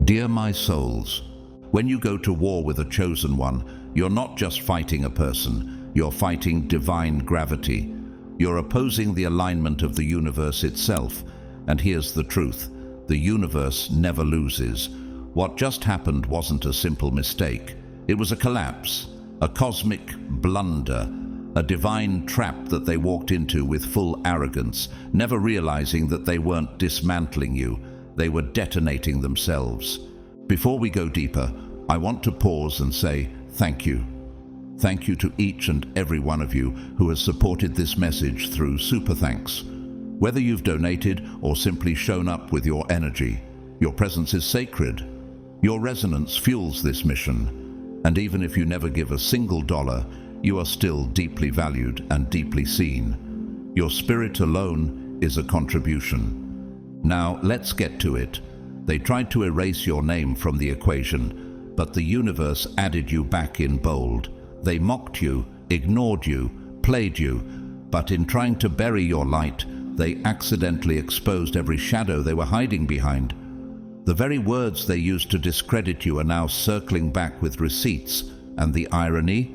Dear my souls, when you go to war with a chosen one, you're not just fighting a person, you're fighting divine gravity. You're opposing the alignment of the universe itself. And here's the truth, the universe never loses. What just happened wasn't a simple mistake. It was a collapse, a cosmic blunder, a divine trap that they walked into with full arrogance, never realizing that they weren't dismantling you, they were detonating themselves. Before we go deeper, I want to pause and say thank you. Thank you to each and every one of you who has supported this message through super thanks. Whether you've donated or simply shown up with your energy, your presence is sacred. Your resonance fuels this mission. And even if you never give a single dollar, you are still deeply valued and deeply seen. Your spirit alone is a contribution. Now let's get to it. They tried to erase your name from the equation, but the universe added you back in bold. They mocked you, ignored you, played you, but in trying to bury your light, they accidentally exposed every shadow they were hiding behind. The very words they used to discredit you are now circling back with receipts, and the irony?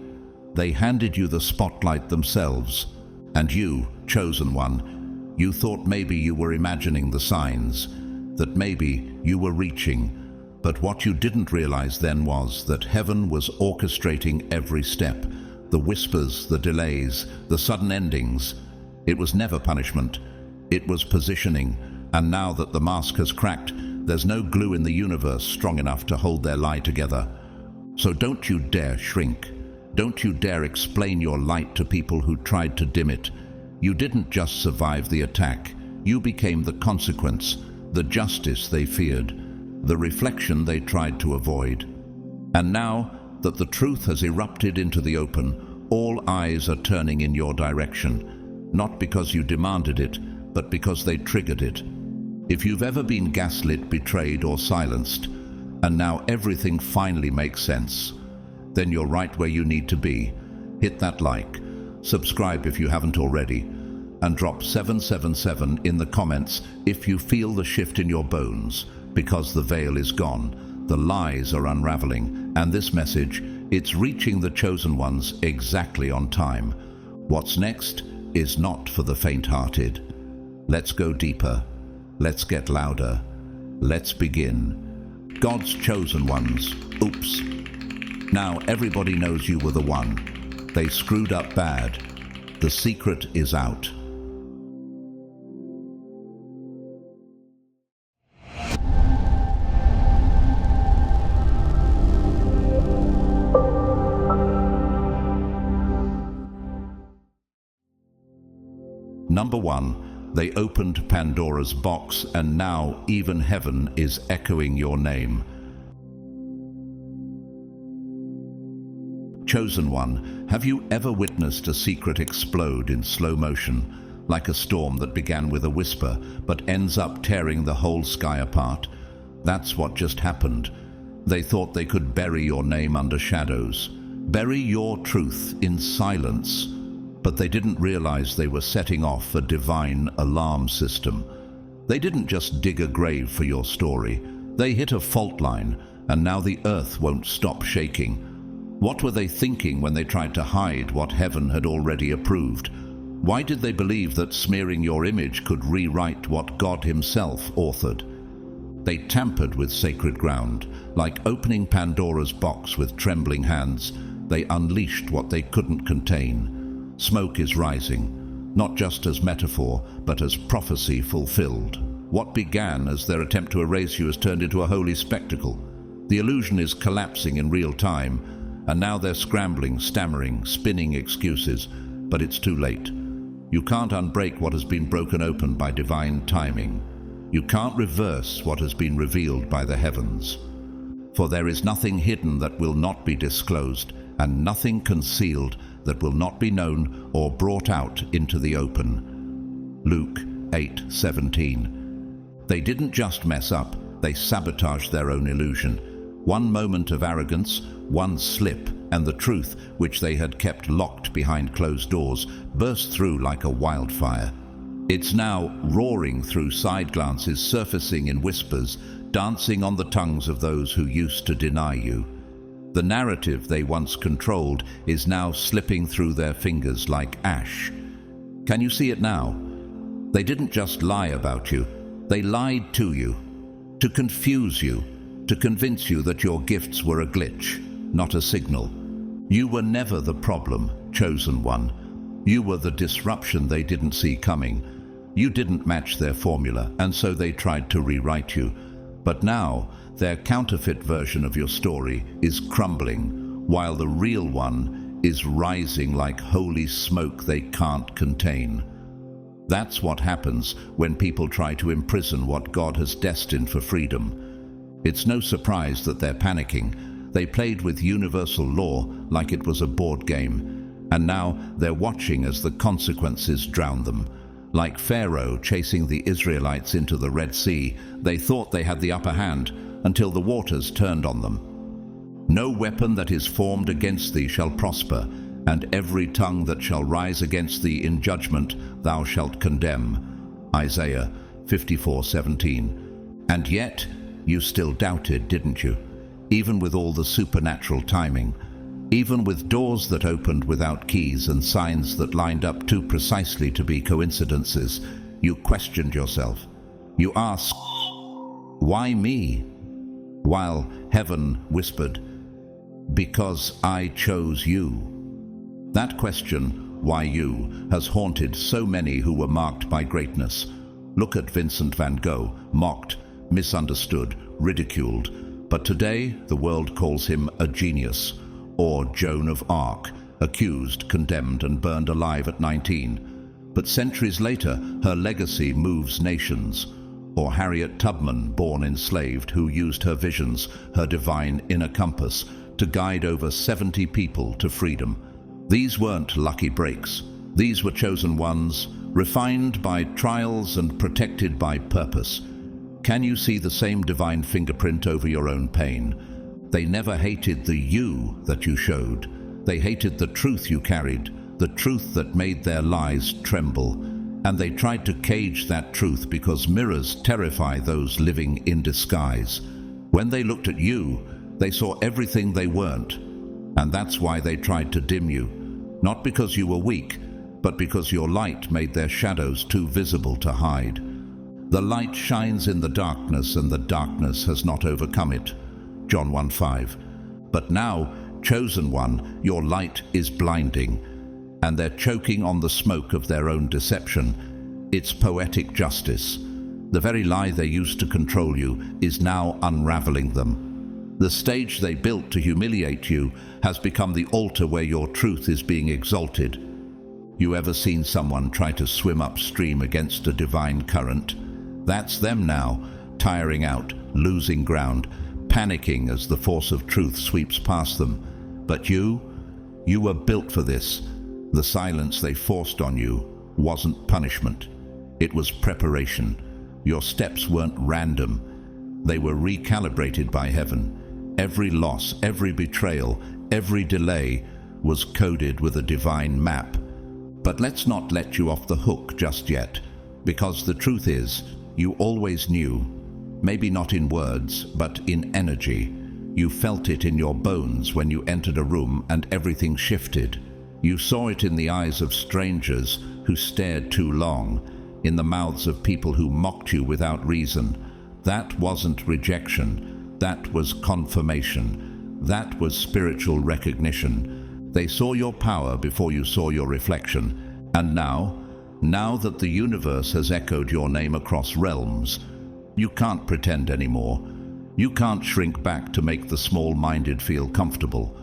They handed you the spotlight themselves. And you, chosen one, you thought maybe you were imagining the signs, that maybe you were reaching. But what you didn't realize then was that heaven was orchestrating every step, the whispers, the delays, the sudden endings. It was never punishment, it was positioning. And now that the mask has cracked, there's no glue in the universe strong enough to hold their lie together. So don't you dare shrink. Don't you dare explain your light to people who tried to dim it. You didn't just survive the attack, you became the consequence, the justice they feared, the reflection they tried to avoid. And now that the truth has erupted into the open, all eyes are turning in your direction, not because you demanded it, but because they triggered it. If you've ever been gaslit, betrayed, or silenced, and now everything finally makes sense, then you're right where you need to be. Hit that like, subscribe if you haven't already, and drop 777 in the comments if you feel the shift in your bones, because the veil is gone, the lies are unraveling, and this message, it's reaching the chosen ones exactly on time. What's next is not for the faint-hearted. Let's go deeper. Let's get louder. Let's begin. God's chosen ones. Oops. Now everybody knows you were the one. They screwed up bad. The secret is out. Number 1, they opened Pandora's box, and now even heaven is echoing your name. Chosen one, have you ever witnessed a secret explode in slow motion, like a storm that began with a whisper but ends up tearing the whole sky apart? That's what just happened. They thought they could bury your name under shadows, bury your truth in silence. But they didn't realize they were setting off a divine alarm system. They didn't just dig a grave for your story. They hit a fault line, and now the earth won't stop shaking. What were they thinking when they tried to hide what heaven had already approved? Why did they believe that smearing your image could rewrite what God himself authored? They tampered with sacred ground. Like opening Pandora's box with trembling hands, they unleashed what they couldn't contain. Smoke is rising, not just as metaphor, but as prophecy fulfilled. What began as their attempt to erase you has turned into a holy spectacle. The illusion is collapsing in real time, and now they're scrambling, stammering, spinning excuses, but it's too late. You can't unbreak what has been broken open by divine timing. You can't reverse what has been revealed by the heavens. For there is nothing hidden that will not be disclosed, and nothing concealed that will not be known or brought out into the open. Luke 8:17. They didn't just mess up, they sabotaged their own illusion. One moment of arrogance, one slip, and the truth, which they had kept locked behind closed doors, burst through like a wildfire. It's now roaring through side glances, surfacing in whispers, dancing on the tongues of those who used to deny you. The narrative they once controlled is now slipping through their fingers like ash. Can you see it now? They didn't just lie about you, they lied to you, to confuse you, to convince you that your gifts were a glitch, not a signal. You were never the problem, chosen one. You were the disruption they didn't see coming. You didn't match their formula, and so they tried to rewrite you. But now, their counterfeit version of your story is crumbling, while the real one is rising like holy smoke they can't contain. That's what happens when people try to imprison what God has destined for freedom. It's no surprise that they're panicking. They played with universal law like it was a board game, and now they're watching as the consequences drown them. Like Pharaoh chasing the Israelites into the Red Sea, they thought they had the upper hand until the waters turned on them. No weapon that is formed against thee shall prosper, and every tongue that shall rise against thee in judgment thou shalt condemn. Isaiah 54:17. And yet you still doubted, didn't you? Even with all the supernatural timing. Even with doors that opened without keys and signs that lined up too precisely to be coincidences, you questioned yourself. You asked, "Why me?" While heaven whispered, "Because I chose you." That question, "Why you?" has haunted so many who were marked by greatness. Look at Vincent van Gogh, mocked, misunderstood, ridiculed. But today, the world calls him a genius. Or Joan of Arc, accused, condemned, and burned alive at 19. But centuries later, her legacy moves nations. Or Harriet Tubman, born enslaved, who used her visions, her divine inner compass, to guide over 70 people to freedom. These weren't lucky breaks. These were chosen ones, refined by trials and protected by purpose. Can you see the same divine fingerprint over your own pain? They never hated the you that you showed. They hated the truth you carried, the truth that made their lies tremble. And they tried to cage that truth because mirrors terrify those living in disguise. When they looked at you, they saw everything they weren't. And that's why they tried to dim you. Not because you were weak, but because your light made their shadows too visible to hide. The light shines in the darkness, and the darkness has not overcome it. John 1:5. But now, chosen one, your light is blinding, and they're choking on the smoke of their own deception. It's poetic justice. The very lie they used to control you is now unraveling them. The stage they built to humiliate you has become the altar where your truth is being exalted. You ever seen someone try to swim upstream against a divine current? That's them now, tiring out, losing ground, panicking as the force of truth sweeps past them. But you were built for this. The silence they forced on you wasn't punishment. It was preparation. Your steps weren't random. They were recalibrated by heaven. Every loss, every betrayal, every delay was coded with a divine map. But let's not let you off the hook just yet, because the truth is, you always knew. Maybe not in words, but in energy. You felt it in your bones when you entered a room and everything shifted. You saw it in the eyes of strangers who stared too long, in the mouths of people who mocked you without reason. That wasn't rejection. That was confirmation. That was spiritual recognition. They saw your power before you saw your reflection. And now that the universe has echoed your name across realms, you can't pretend anymore. You can't shrink back to make the small-minded feel comfortable.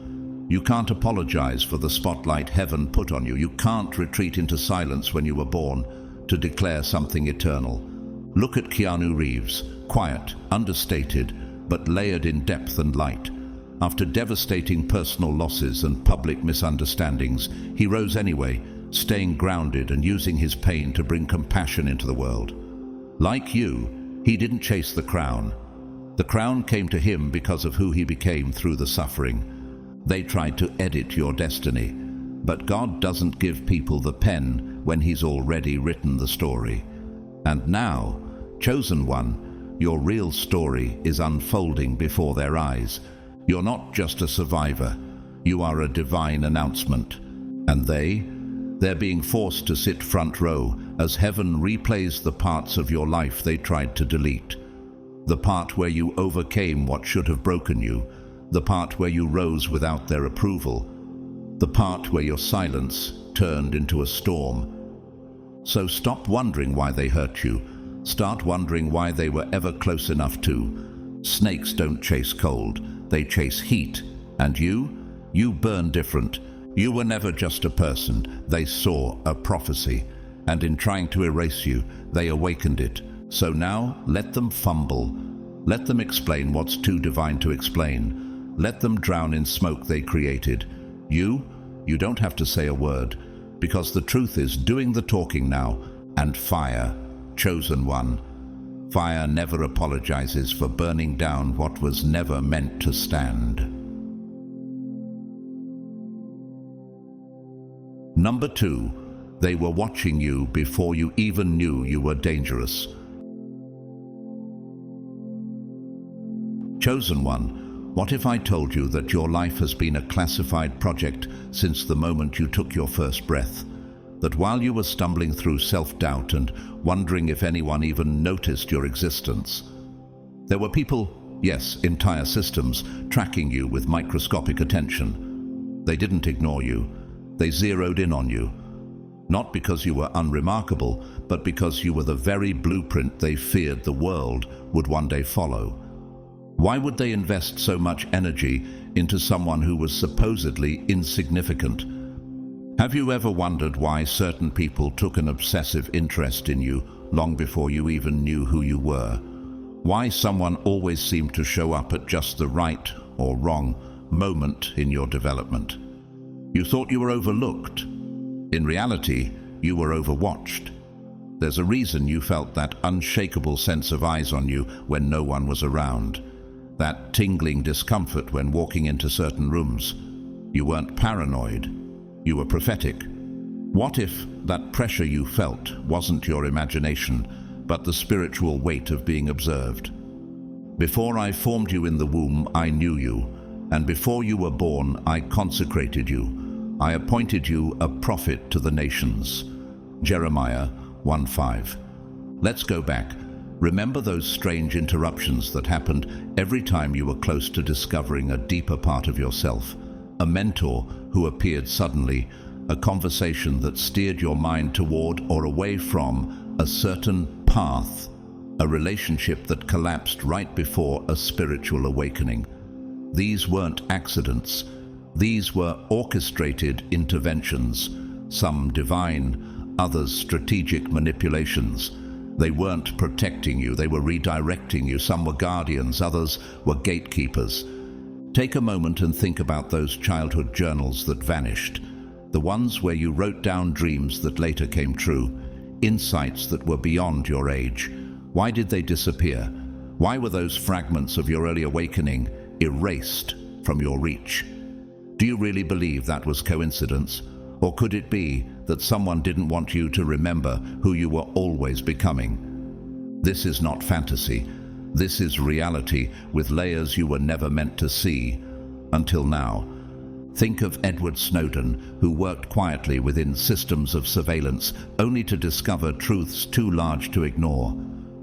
You can't apologize for the spotlight heaven put on you. You can't retreat into silence when you were born to declare something eternal. Look at Keanu Reeves, quiet, understated, but layered in depth and light. After devastating personal losses and public misunderstandings, he rose anyway, staying grounded and using his pain to bring compassion into the world. Like you, he didn't chase the crown. The crown came to him because of who he became through the suffering. They tried to edit your destiny, but God doesn't give people the pen when He's already written the story. And now, chosen one, your real story is unfolding before their eyes. You're not just a survivor, you are a divine announcement. And they're being forced to sit front row as heaven replays the parts of your life they tried to delete. The part where you overcame what should have broken you, the part where you rose without their approval, the part where your silence turned into a storm. So stop wondering why they hurt you. Start wondering why they were ever close enough to. Snakes don't chase cold, they chase heat. And you burn different. You were never just a person. They saw a prophecy, and in trying to erase you, they awakened it. So now, let them fumble. Let them explain what's too divine to explain. Let them drown in smoke they created. You don't have to say a word, because the truth is doing the talking now. And fire, chosen one. Fire never apologizes for burning down what was never meant to stand. Number 2, they were watching you before you even knew you were dangerous. Chosen one, what if I told you that your life has been a classified project since the moment you took your first breath? That while you were stumbling through self-doubt and wondering if anyone even noticed your existence, there were people, yes, entire systems, tracking you with microscopic attention. They didn't ignore you. They zeroed in on you. Not because you were unremarkable, but because you were the very blueprint they feared the world would one day follow. Why would they invest so much energy into someone who was supposedly insignificant? Have you ever wondered why certain people took an obsessive interest in you long before you even knew who you were? Why someone always seemed to show up at just the right or wrong moment in your development? You thought you were overlooked. In reality, you were overwatched. There's a reason you felt that unshakable sense of eyes on you when no one was around. That tingling discomfort when walking into certain rooms. You weren't paranoid. You were prophetic. What if that pressure you felt wasn't your imagination, but the spiritual weight of being observed? Before I formed you in the womb, I knew you. And before you were born, I consecrated you. I appointed you a prophet to the nations. Jeremiah 1:5. Let's go back. Remember those strange interruptions that happened every time you were close to discovering a deeper part of yourself. A mentor who appeared suddenly, a conversation that steered your mind toward or away from a certain path, a relationship that collapsed right before a spiritual awakening. These weren't accidents. These were orchestrated interventions, some divine, others strategic manipulations. They weren't protecting you, they were redirecting you. Some were guardians, others were gatekeepers. Take a moment and think about those childhood journals that vanished, the ones where you wrote down dreams that later came true, insights that were beyond your age. Why did they disappear? Why were those fragments of your early awakening erased from your reach? Do you really believe that was coincidence? Or could it be that someone didn't want you to remember who you were always becoming? This is not fantasy. This is reality with layers you were never meant to see until now. Think of Edward Snowden, who worked quietly within systems of surveillance only to discover truths too large to ignore.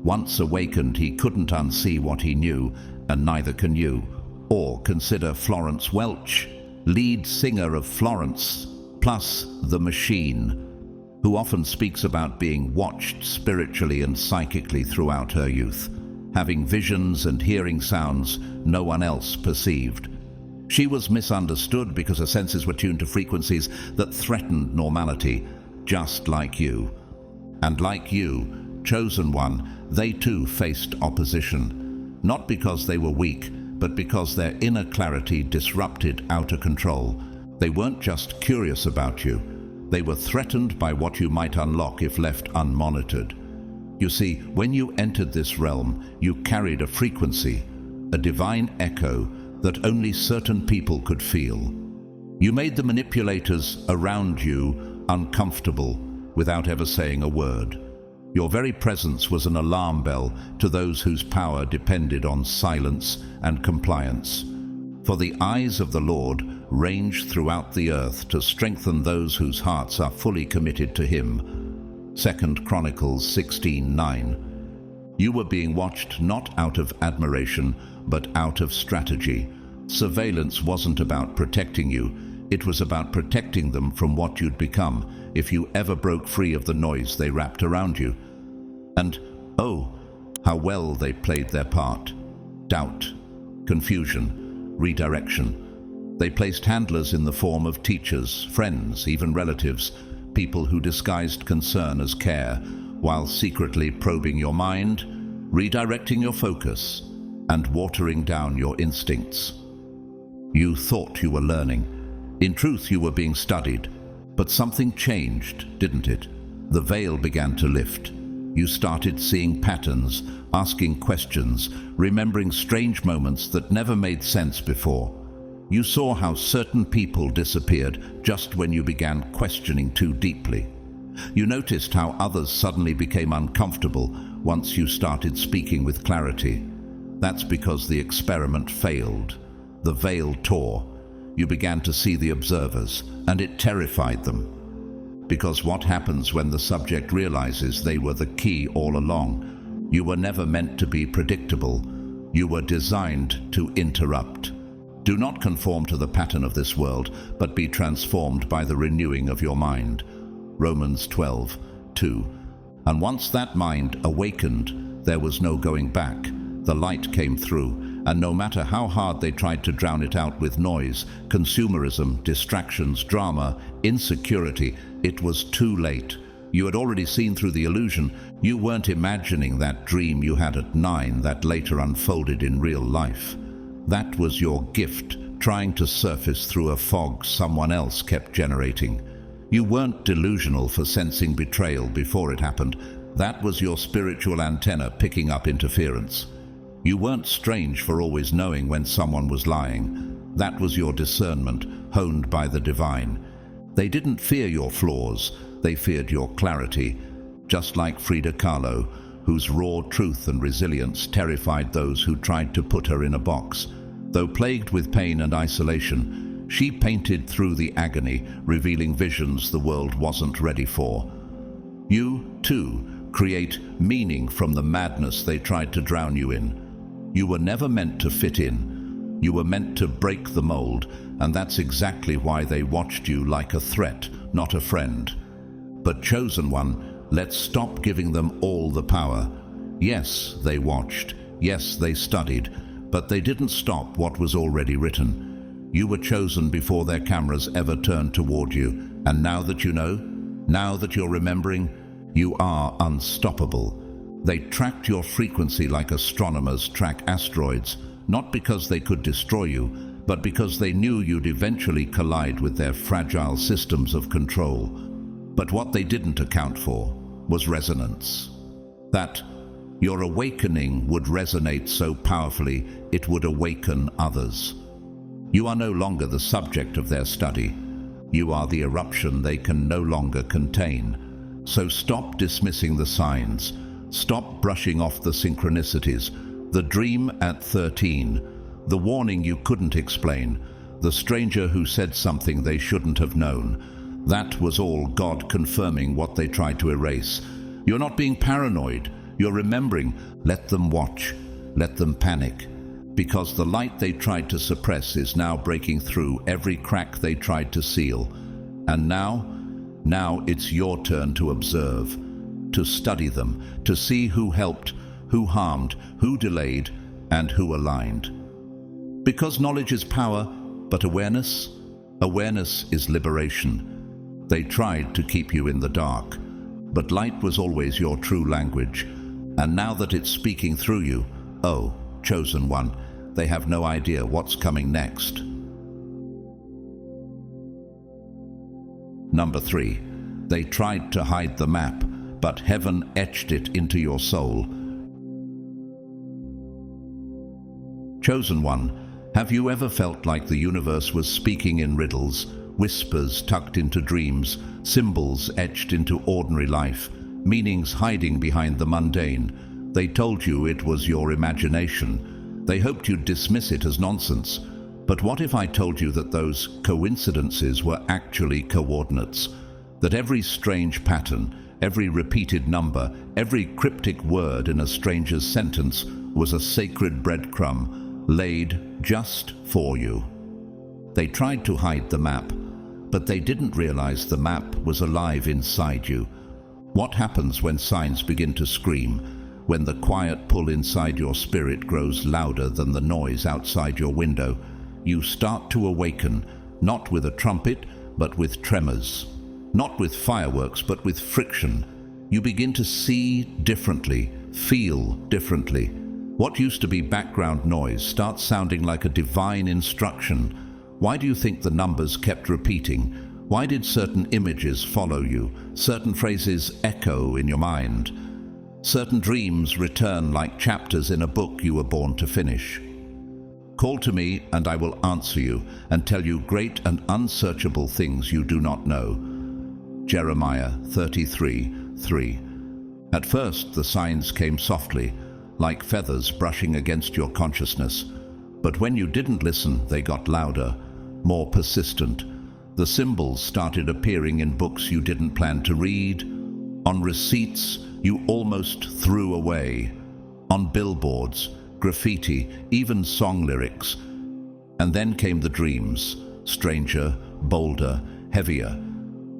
Once awakened, he couldn't unsee what he knew, and neither can you. Or consider Florence Welch, lead singer of Florence, plus The Machine, who often speaks about being watched spiritually and psychically throughout her youth, having visions and hearing sounds no one else perceived. She was misunderstood because her senses were tuned to frequencies that threatened normality, just like you. And like you, chosen one, they too faced opposition, not because they were weak, but because their inner clarity disrupted outer control. They weren't just curious about you, they were threatened by what you might unlock if left unmonitored. You see, when you entered this realm, you carried a frequency, a divine echo that only certain people could feel. You made the manipulators around you uncomfortable. without ever saying a word. Your very presence was an alarm bell to those whose power depended on silence and compliance. For the eyes of the Lord range throughout the earth to strengthen those whose hearts are fully committed to Him. 2 Chronicles 16:9. You were being watched not out of admiration, but out of strategy. Surveillance wasn't about protecting you, it was about protecting them from what you'd become if you ever broke free of the noise they wrapped around you. And, oh, how well they played their part. Doubt, confusion, redirection. They placed handlers in the form of teachers, friends, even relatives, people who disguised concern as care, while secretly probing your mind, redirecting your focus, and watering down your instincts. You thought you were learning. In truth, you were being studied. But something changed, didn't it? The veil began to lift. You started seeing patterns, asking questions, remembering strange moments that never made sense before. You saw how certain people disappeared just when you began questioning too deeply. You noticed how others suddenly became uncomfortable once you started speaking with clarity. That's because the experiment failed. The veil tore. You began to see the observers, and it terrified them. Because what happens when the subject realizes they were the key all along? You were never meant to be predictable. You were designed to interrupt. Do not conform to the pattern of this world, but be transformed by the renewing of your mind. Romans 12:2. And once that mind awakened, there was no going back. The light came through, and no matter how hard they tried to drown it out with noise, consumerism, distractions, drama, insecurity, it was too late. You had already seen through the illusion. You weren't imagining that dream you had at 9 that later unfolded in real life. That was your gift, trying to surface through a fog someone else kept generating. You weren't delusional for sensing betrayal before it happened. That was your spiritual antenna picking up interference. You weren't strange for always knowing when someone was lying. That was your discernment, honed by the divine. They didn't fear your flaws, they feared your clarity. Just like Frida Kahlo, whose raw truth and resilience terrified those who tried to put her in a box. Though plagued with pain and isolation, she painted through the agony, revealing visions the world wasn't ready for. You, too, create meaning from the madness they tried to drown you in. You were never meant to fit in. You were meant to break the mold, and that's exactly why they watched you like a threat, not a friend. But chosen one, let's stop giving them all the power. Yes, they watched. Yes, they studied. But they didn't stop what was already written. You were chosen before their cameras ever turned toward you. And now that you know, now that you're remembering, you are unstoppable. They tracked your frequency like astronomers track asteroids, not because they could destroy you, but because they knew you'd eventually collide with their fragile systems of control. But what they didn't account for was resonance. That your awakening would resonate so powerfully it would awaken others. You are no longer the subject of their study. You are the eruption they can no longer contain. So stop dismissing the signs. Stop brushing off the synchronicities, the dream at 13, the warning you couldn't explain, the stranger who said something they shouldn't have known. That was all God confirming what they tried to erase. You're not being paranoid, you're remembering. Let them watch, let them panic, because the light they tried to suppress is now breaking through every crack they tried to seal. And now it's your turn to observe, to study them, to see who helped, who harmed, who delayed, and who aligned. Because knowledge is power, but awareness is liberation. They tried to keep you in the dark, but light was always your true language. And now that it's speaking through you, oh, chosen one, they have no idea what's coming next. Number 3, they tried to hide the map, but heaven etched it into your soul. Chosen one, have you ever felt like the universe was speaking in riddles, whispers tucked into dreams, symbols etched into ordinary life, meanings hiding behind the mundane. They told you it was your imagination. They hoped you'd dismiss it as nonsense. But what if I told you that those coincidences were actually coordinates? That every strange pattern, every repeated number, every cryptic word in a stranger's sentence was a sacred breadcrumb laid just for you. They tried to hide the map, but they didn't realize the map was alive inside you. What happens when signs begin to scream, when the quiet pull inside your spirit grows louder than the noise outside your window? You start to awaken, not with a trumpet, but with tremors. Not with fireworks, but with friction. You begin to see differently, feel differently. What used to be background noise starts sounding like a divine instruction. Why do you think the numbers kept repeating? Why did certain images follow you? Certain phrases echo in your mind? Certain dreams return like chapters in a book you were born to finish. Call to me, and I will answer you and tell you great and unsearchable things you do not know. Jeremiah 33:3. At first the signs came softly, like feathers brushing against your consciousness. But when you didn't listen, they got louder, more persistent. The symbols started appearing in books you didn't plan to read, on receipts you almost threw away, on billboards, graffiti, even song lyrics. And then came the dreams, stranger, bolder, heavier.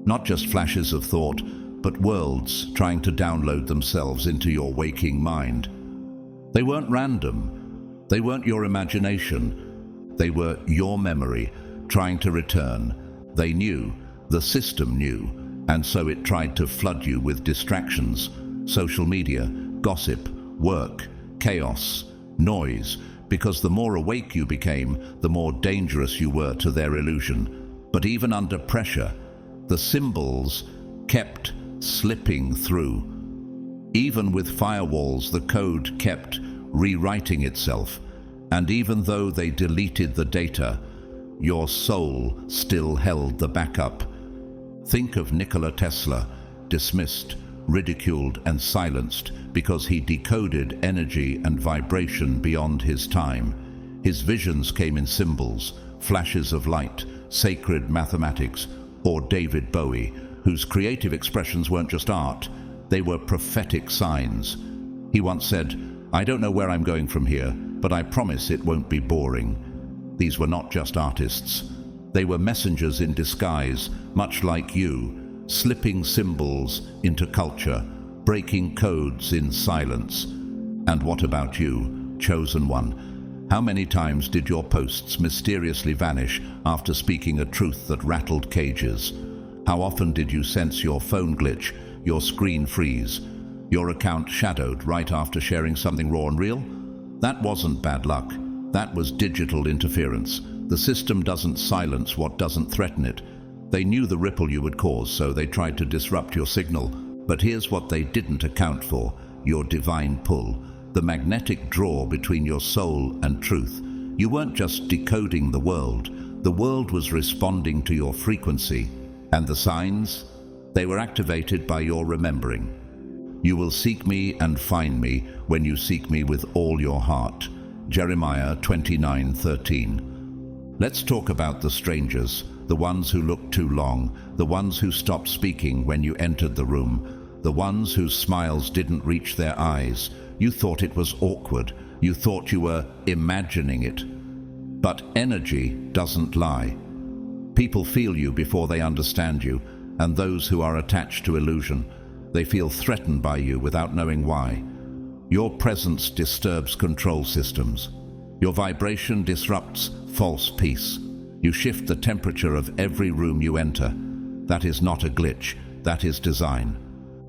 Not just flashes of thought, but worlds trying to download themselves into your waking mind. They weren't random. They weren't your imagination. They were your memory trying to return. They knew, the system knew, and so it tried to flood you with distractions, social media, gossip, work, chaos, noise, because the more awake you became, the more dangerous you were to their illusion. But even under pressure, the symbols kept slipping through. Even with firewalls, the code kept rewriting itself. And even though they deleted the data, your soul still held the backup. Think of Nikola Tesla, dismissed, ridiculed, and silenced because he decoded energy and vibration beyond his time. His visions came in symbols, flashes of light, sacred mathematics. Or David Bowie, whose creative expressions weren't just art, they were prophetic signs. He once said, "I don't know where I'm going from here, but I promise it won't be boring." These were not just artists. They were messengers in disguise, much like you, slipping symbols into culture, breaking codes in silence. And what about you, chosen one? How many times did your posts mysteriously vanish after speaking a truth that rattled cages? How often did you sense your phone glitch, your screen freeze, your account shadowed right after sharing something raw and real? That wasn't bad luck. That was digital interference. The system doesn't silence what doesn't threaten it. They knew the ripple you would cause, so they tried to disrupt your signal. But here's what they didn't account for: your divine pull. The magnetic draw between your soul and truth. You weren't just decoding the world was responding to your frequency. And the signs? They were activated by your remembering. You will seek me and find me when you seek me with all your heart. Jeremiah 29:13. Let's talk about the strangers, the ones who looked too long, the ones who stopped speaking when you entered the room, the ones whose smiles didn't reach their eyes. You thought it was awkward. You thought you were imagining it. But energy doesn't lie. People feel you before they understand you, and those who are attached to illusion, they feel threatened by you without knowing why. Your presence disturbs control systems. Your vibration disrupts false peace. You shift the temperature of every room you enter. That is not a glitch. That is design.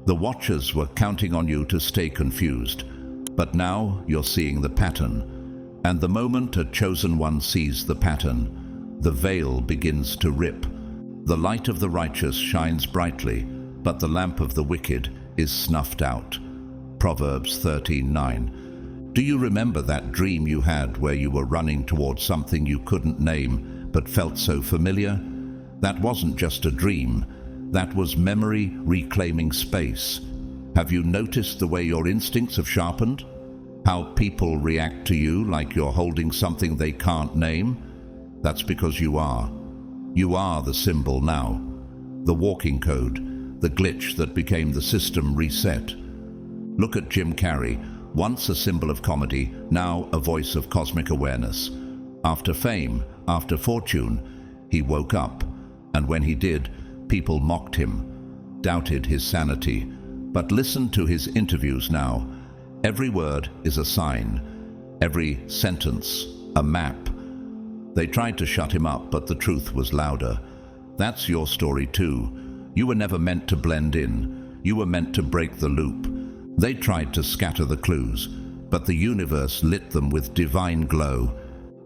The watchers were counting on you to stay confused. But now you're seeing the pattern. And the moment a chosen one sees the pattern, the veil begins to rip. The light of the righteous shines brightly, but the lamp of the wicked is snuffed out. Proverbs 13:9. Do you remember that dream you had where you were running towards something you couldn't name but felt so familiar? That wasn't just a dream. That was memory reclaiming space. Have you noticed the way your instincts have sharpened? How people react to you like you're holding something they can't name? That's because you are. You are the symbol now. The walking code, the glitch that became the system reset. Look at Jim Carrey, once a symbol of comedy, now a voice of cosmic awareness. After fame, after fortune, he woke up. And when he did, people mocked him, doubted his sanity. But listen to his interviews now. Every word is a sign, every sentence a map. They tried to shut him up, but the truth was louder. That's your story too. You were never meant to blend in. You were meant to break the loop. They tried to scatter the clues, but the universe lit them with divine glow.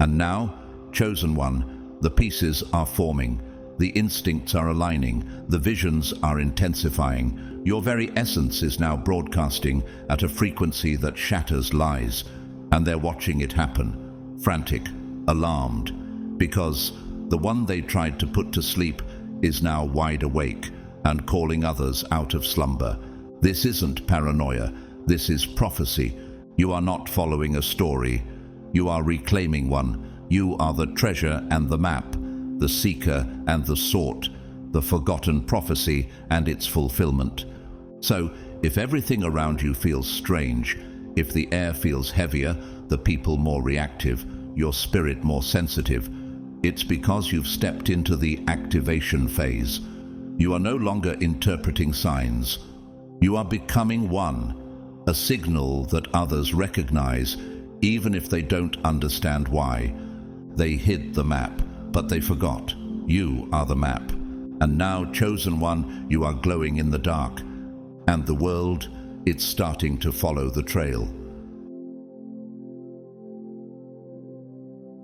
And now, chosen one, the pieces are forming. The instincts are aligning, the visions are intensifying. Your very essence is now broadcasting at a frequency that shatters lies. And they're watching it happen, frantic, alarmed, because the one they tried to put to sleep is now wide awake and calling others out of slumber. This isn't paranoia, this is prophecy. You are not following a story, you are reclaiming one. You are the treasure and the map, the seeker and the sought, the forgotten prophecy and its fulfillment. So, if everything around you feels strange, if the air feels heavier, the people more reactive, your spirit more sensitive, it's because you've stepped into the activation phase. You are no longer interpreting signs. You are becoming one, a signal that others recognize, even if they don't understand why. They hid the map, but they forgot. You are the map. And now, chosen one, you are glowing in the dark. And the world, it's starting to follow the trail.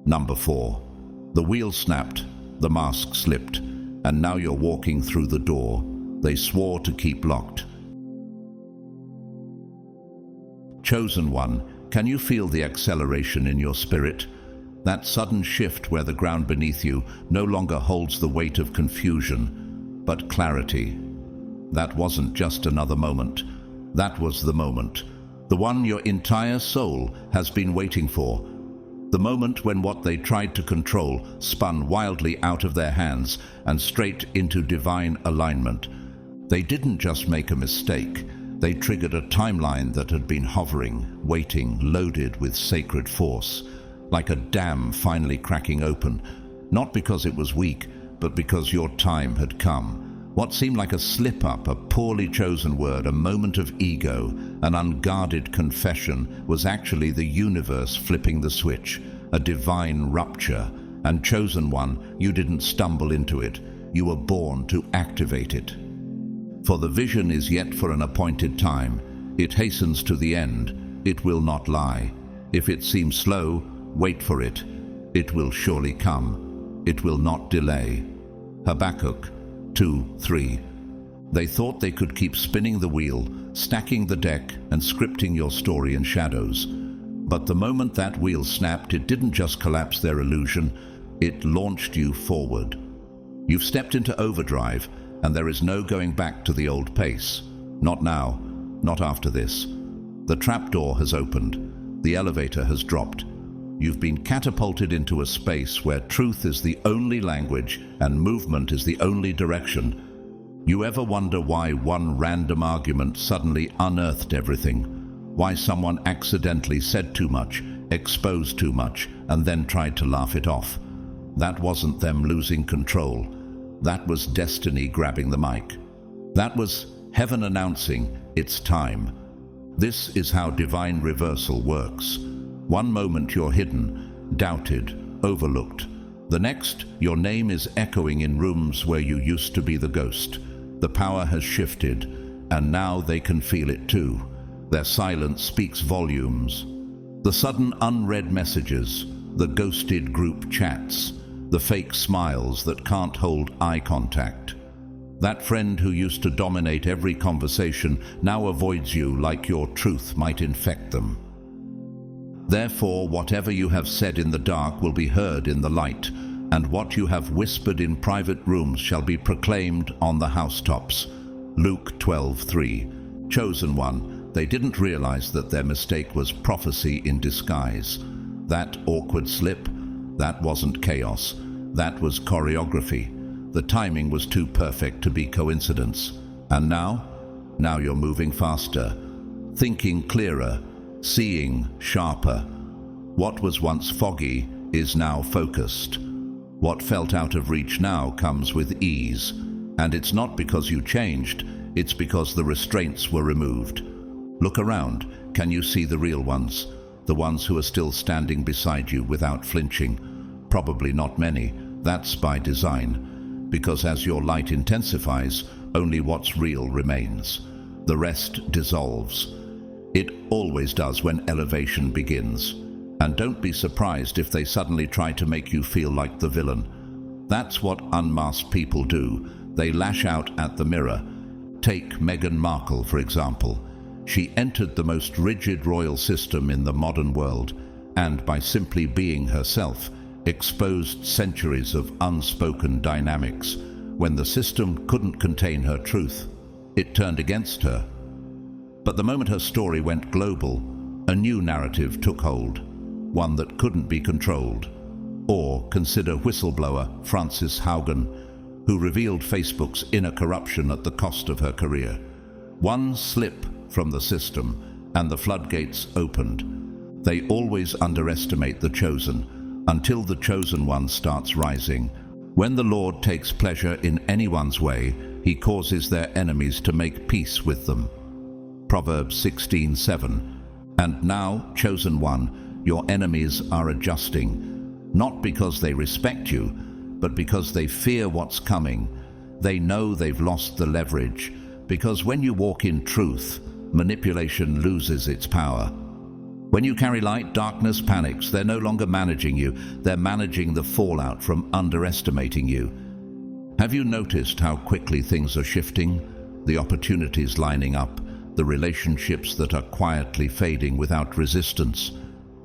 Number 4. The wheel snapped, the mask slipped, and now you're walking through the door they swore to keep locked. Chosen one, can you feel the acceleration in your spirit? That sudden shift where the ground beneath you no longer holds the weight of confusion, but clarity. That wasn't just another moment. That was the moment. The one your entire soul has been waiting for. The moment when what they tried to control spun wildly out of their hands and straight into divine alignment. They didn't just make a mistake. They triggered a timeline that had been hovering, waiting, loaded with sacred force. Like a dam finally cracking open, not because it was weak, but because your time had come. What seemed like a slip-up, a poorly chosen word, a moment of ego, an unguarded confession, was actually the universe flipping the switch, a divine rupture. And chosen one, you didn't stumble into it, you were born to activate it. For the vision is yet for an appointed time. It hastens to the end, it will not lie. If it seems slow, wait for it. It will surely come. It will not delay. Habakkuk 2:3. They thought they could keep spinning the wheel, stacking the deck, and scripting your story in shadows. But the moment that wheel snapped, it didn't just collapse their illusion, it launched you forward. You've stepped into overdrive, and there is no going back to the old pace. Not now, not after this. The trapdoor has opened. The elevator has dropped. You've been catapulted into a space where truth is the only language and movement is the only direction. You ever wonder why one random argument suddenly unearthed everything? Why someone accidentally said too much, exposed too much, and then tried to laugh it off? That wasn't them losing control. That was destiny grabbing the mic. That was heaven announcing, it's time. This is how divine reversal works. One moment you're hidden, doubted, overlooked. The next, your name is echoing in rooms where you used to be the ghost. The power has shifted, and now they can feel it too. Their silence speaks volumes. The sudden unread messages, the ghosted group chats, the fake smiles that can't hold eye contact. That friend who used to dominate every conversation now avoids you like your truth might infect them. Therefore, whatever you have said in the dark will be heard in the light. and what you have whispered in private rooms shall be proclaimed on the housetops. Luke 12:3. Chosen one, they didn't realize that their mistake was prophecy in disguise. That awkward slip, that wasn't chaos, that was choreography. The timing was too perfect to be coincidence. And now you're moving faster, thinking clearer, seeing sharper. What was once foggy is now focused. What felt out of reach now comes with ease. And it's not because you changed, it's because the restraints were removed. Look around. Can you see the real ones? The ones who are still standing beside you without flinching? Probably not many. That's by design. Because as your light intensifies, only what's real remains. The rest dissolves. It always does when elevation begins. And don't be surprised if they suddenly try to make you feel like the villain. That's what unmasked people do. They lash out at the mirror. Take Meghan Markle, for example. She entered the most rigid royal system in the modern world, and by simply being herself, exposed centuries of unspoken dynamics. When the system couldn't contain her truth, it turned against her. But the moment her story went global, a new narrative took hold, one that couldn't be controlled. Or consider whistleblower Frances Haugen, who revealed Facebook's inner corruption at the cost of her career. One slip from the system, and the floodgates opened. They always underestimate the chosen, until the chosen one starts rising. When the Lord takes pleasure in anyone's way, he causes their enemies to make peace with them. Proverbs 16:7. And now, chosen one, your enemies are adjusting, not because they respect you, but because they fear what's coming. They know they've lost the leverage, because when you walk in truth, manipulation loses its power. When you carry light, darkness panics. They're no longer managing you, they're managing the fallout from underestimating you. Have you noticed how quickly things are shifting? The opportunities lining up, the relationships that are quietly fading without resistance.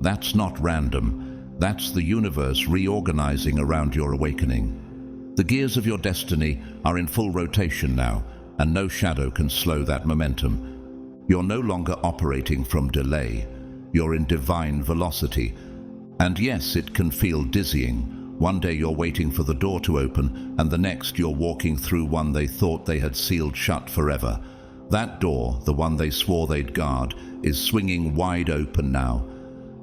That's not random. That's the universe reorganizing around your awakening. The gears of your destiny are in full rotation now, and no shadow can slow that momentum. You're no longer operating from delay. You're in divine velocity. And yes, it can feel dizzying. One day you're waiting for the door to open, and the next you're walking through one they thought they had sealed shut forever. That door, the one they swore they'd guard, is swinging wide open now.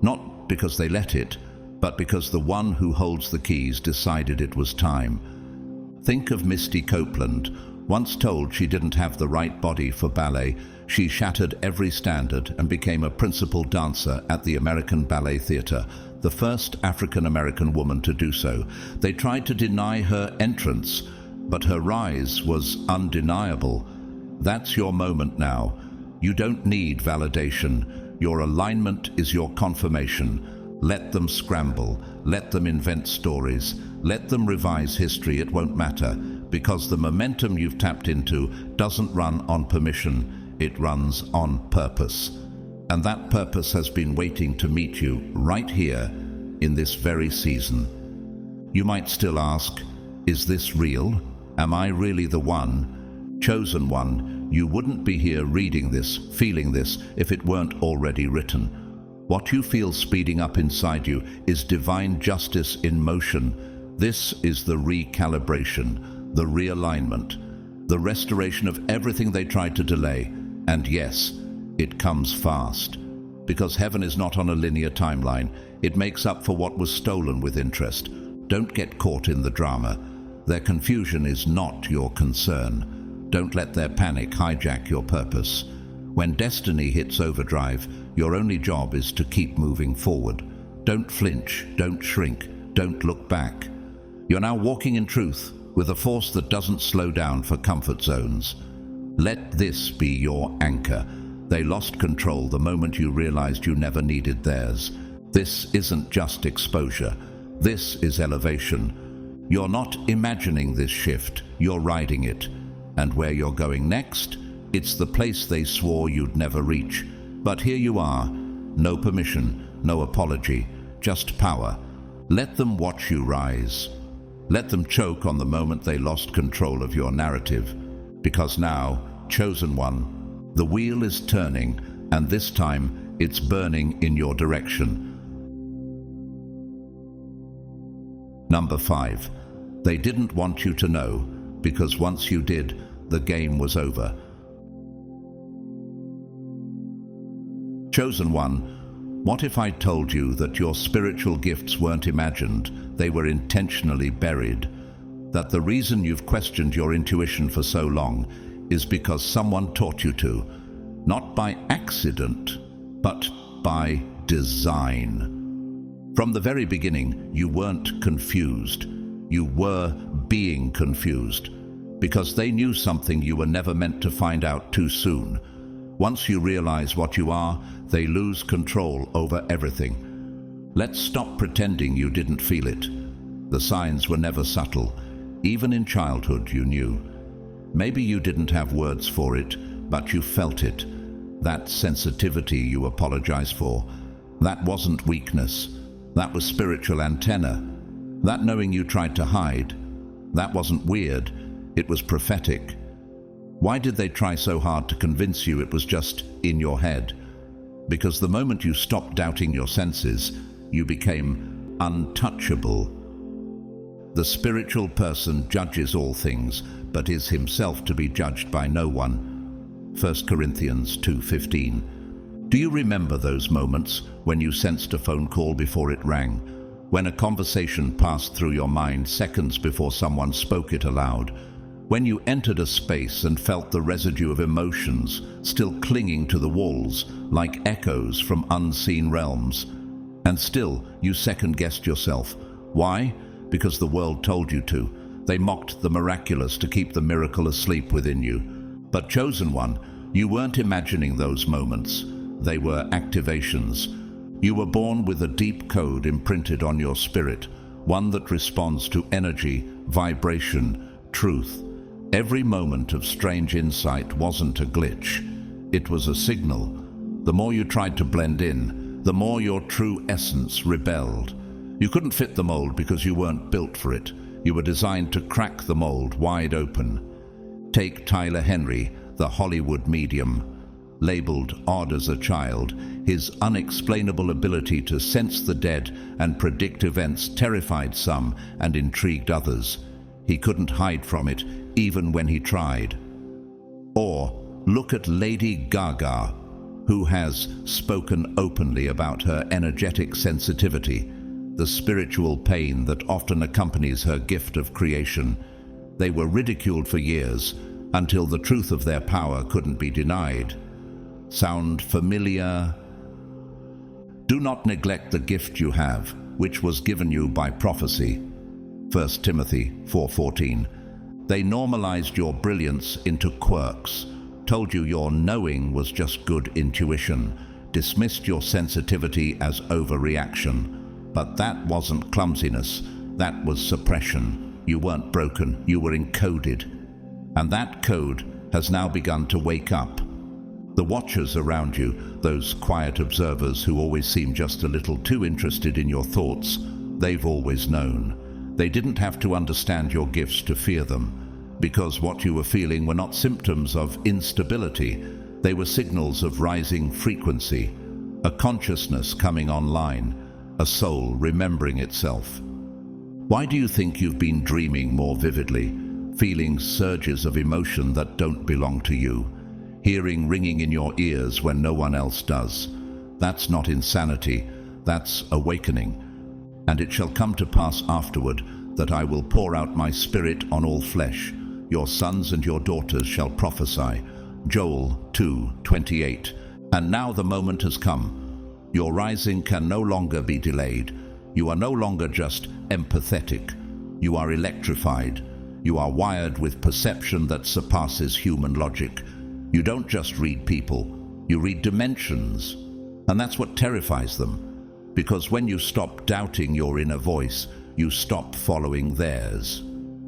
Not because they let it, but because the one who holds the keys decided it was time. Think of Misty Copeland. Once told she didn't have the right body for ballet, she shattered every standard and became a principal dancer at the American Ballet Theatre, the first African-American woman to do so. They tried to deny her entrance, but her rise was undeniable. That's your moment now. You don't need validation. Your alignment is your confirmation. Let them scramble. Let them invent stories. Let them revise history. It won't matter, because the momentum you've tapped into doesn't run on permission. It runs on purpose. And that purpose has been waiting to meet you right here in this very season. You might still ask, is this real? Am I really the one? Chosen one, you wouldn't be here reading this, feeling this, if it weren't already written. What you feel speeding up inside you is divine justice in motion. This is the recalibration, the realignment, the restoration of everything they tried to delay. And yes, it comes fast. Because heaven is not on a linear timeline. It makes up for what was stolen with interest. Don't get caught in the drama. Their confusion is not your concern. Don't let their panic hijack your purpose. When destiny hits overdrive, your only job is to keep moving forward. Don't flinch, don't shrink, don't look back. You're now walking in truth with a force that doesn't slow down for comfort zones. Let this be your anchor. They lost control the moment you realized you never needed theirs. This isn't just exposure. This is elevation. You're not imagining this shift, you're riding it. And where you're going next, it's the place they swore you'd never reach. But here you are. No permission, no apology, just power. Let them watch you rise. Let them choke on the moment they lost control of your narrative, because now, chosen one, the wheel is turning, and this time it's burning in your direction. Number 5. They didn't want you to know, because once you did, the game was over. Chosen one, what if I told you that your spiritual gifts weren't imagined, they were intentionally buried? That the reason you've questioned your intuition for so long is because someone taught you to, not by accident, but by design. From the very beginning, you weren't confused. You were being confused, because they knew something you were never meant to find out too soon. Once you realize what you are, they lose control over everything. Let's stop pretending you didn't feel it. The signs were never subtle. Even in childhood, you knew. Maybe you didn't have words for it, but you felt it. That sensitivity you apologize for, that wasn't weakness. That was spiritual antenna. That knowing you tried to hide, that wasn't weird, it was prophetic. Why did they try so hard to convince you it was just in your head? Because the moment you stopped doubting your senses, you became untouchable. The spiritual person judges all things, but is himself to be judged by no one. 1 Corinthians 2:15. Do you remember those moments when you sensed a phone call before it rang? When a conversation passed through your mind seconds before someone spoke it aloud? When you entered a space and felt the residue of emotions still clinging to the walls like echoes from unseen realms? And still, you second-guessed yourself. Why? Because the world told you to. They mocked the miraculous to keep the miracle asleep within you. But chosen one, you weren't imagining those moments. They were activations. You were born with a deep code imprinted on your spirit, one that responds to energy, vibration, truth. Every moment of strange insight wasn't a glitch. It was a signal. The more you tried to blend in, the more your true essence rebelled. You couldn't fit the mold because you weren't built for it. You were designed to crack the mold wide open. Take Tyler Henry, the Hollywood medium. Labeled odd as a child, his unexplainable ability to sense the dead and predict events terrified some and intrigued others. He couldn't hide from it, even when he tried. Or look at Lady Gaga, who has spoken openly about her energetic sensitivity, the spiritual pain that often accompanies her gift of creation. They were ridiculed for years, until the truth of their power couldn't be denied. Sound familiar? Do not neglect the gift you have, which was given you by prophecy. 1 Timothy 4:14. They normalized your brilliance into quirks, told you your knowing was just good intuition, dismissed your sensitivity as overreaction. But that wasn't clumsiness, that was suppression. You weren't broken, you were encoded. And that code has now begun to wake up. The watchers around you, those quiet observers who always seem just a little too interested in your thoughts, they've always known. They didn't have to understand your gifts to fear them, because what you were feeling were not symptoms of instability. They were signals of rising frequency, a consciousness coming online, a soul remembering itself. Why do you think you've been dreaming more vividly, feeling surges of emotion that don't belong to you? Hearing ringing in your ears when no one else does. That's not insanity, that's awakening. And it shall come to pass afterward that I will pour out my spirit on all flesh. Your sons and your daughters shall prophesy. Joel 2:28. And now the moment has come. Your rising can no longer be delayed. You are no longer just empathetic. You are electrified. You are wired with perception that surpasses human logic. You don't just read people, you read dimensions. And that's what terrifies them. Because when you stop doubting your inner voice, you stop following theirs.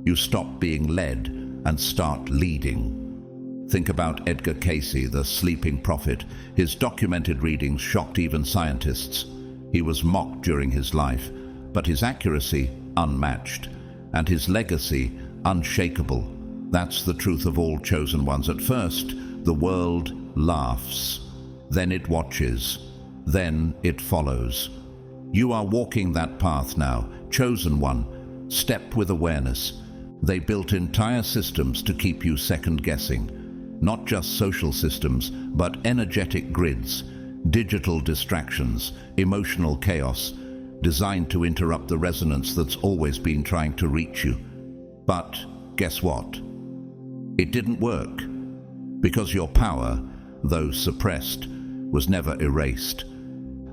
You stop being led and start leading. Think about Edgar Cayce, the sleeping prophet. His documented readings shocked even scientists. He was mocked during his life, but his accuracy unmatched. and his legacy unshakable. That's the truth of all chosen ones. At first, the world laughs. Then it watches. Then it follows. You are walking that path now, chosen one. Step with awareness. They built entire systems to keep you second-guessing. Not just social systems, but energetic grids, digital distractions, emotional chaos, designed to interrupt the resonance that's always been trying to reach you. But guess what? It didn't work, because your power, though suppressed, was never erased.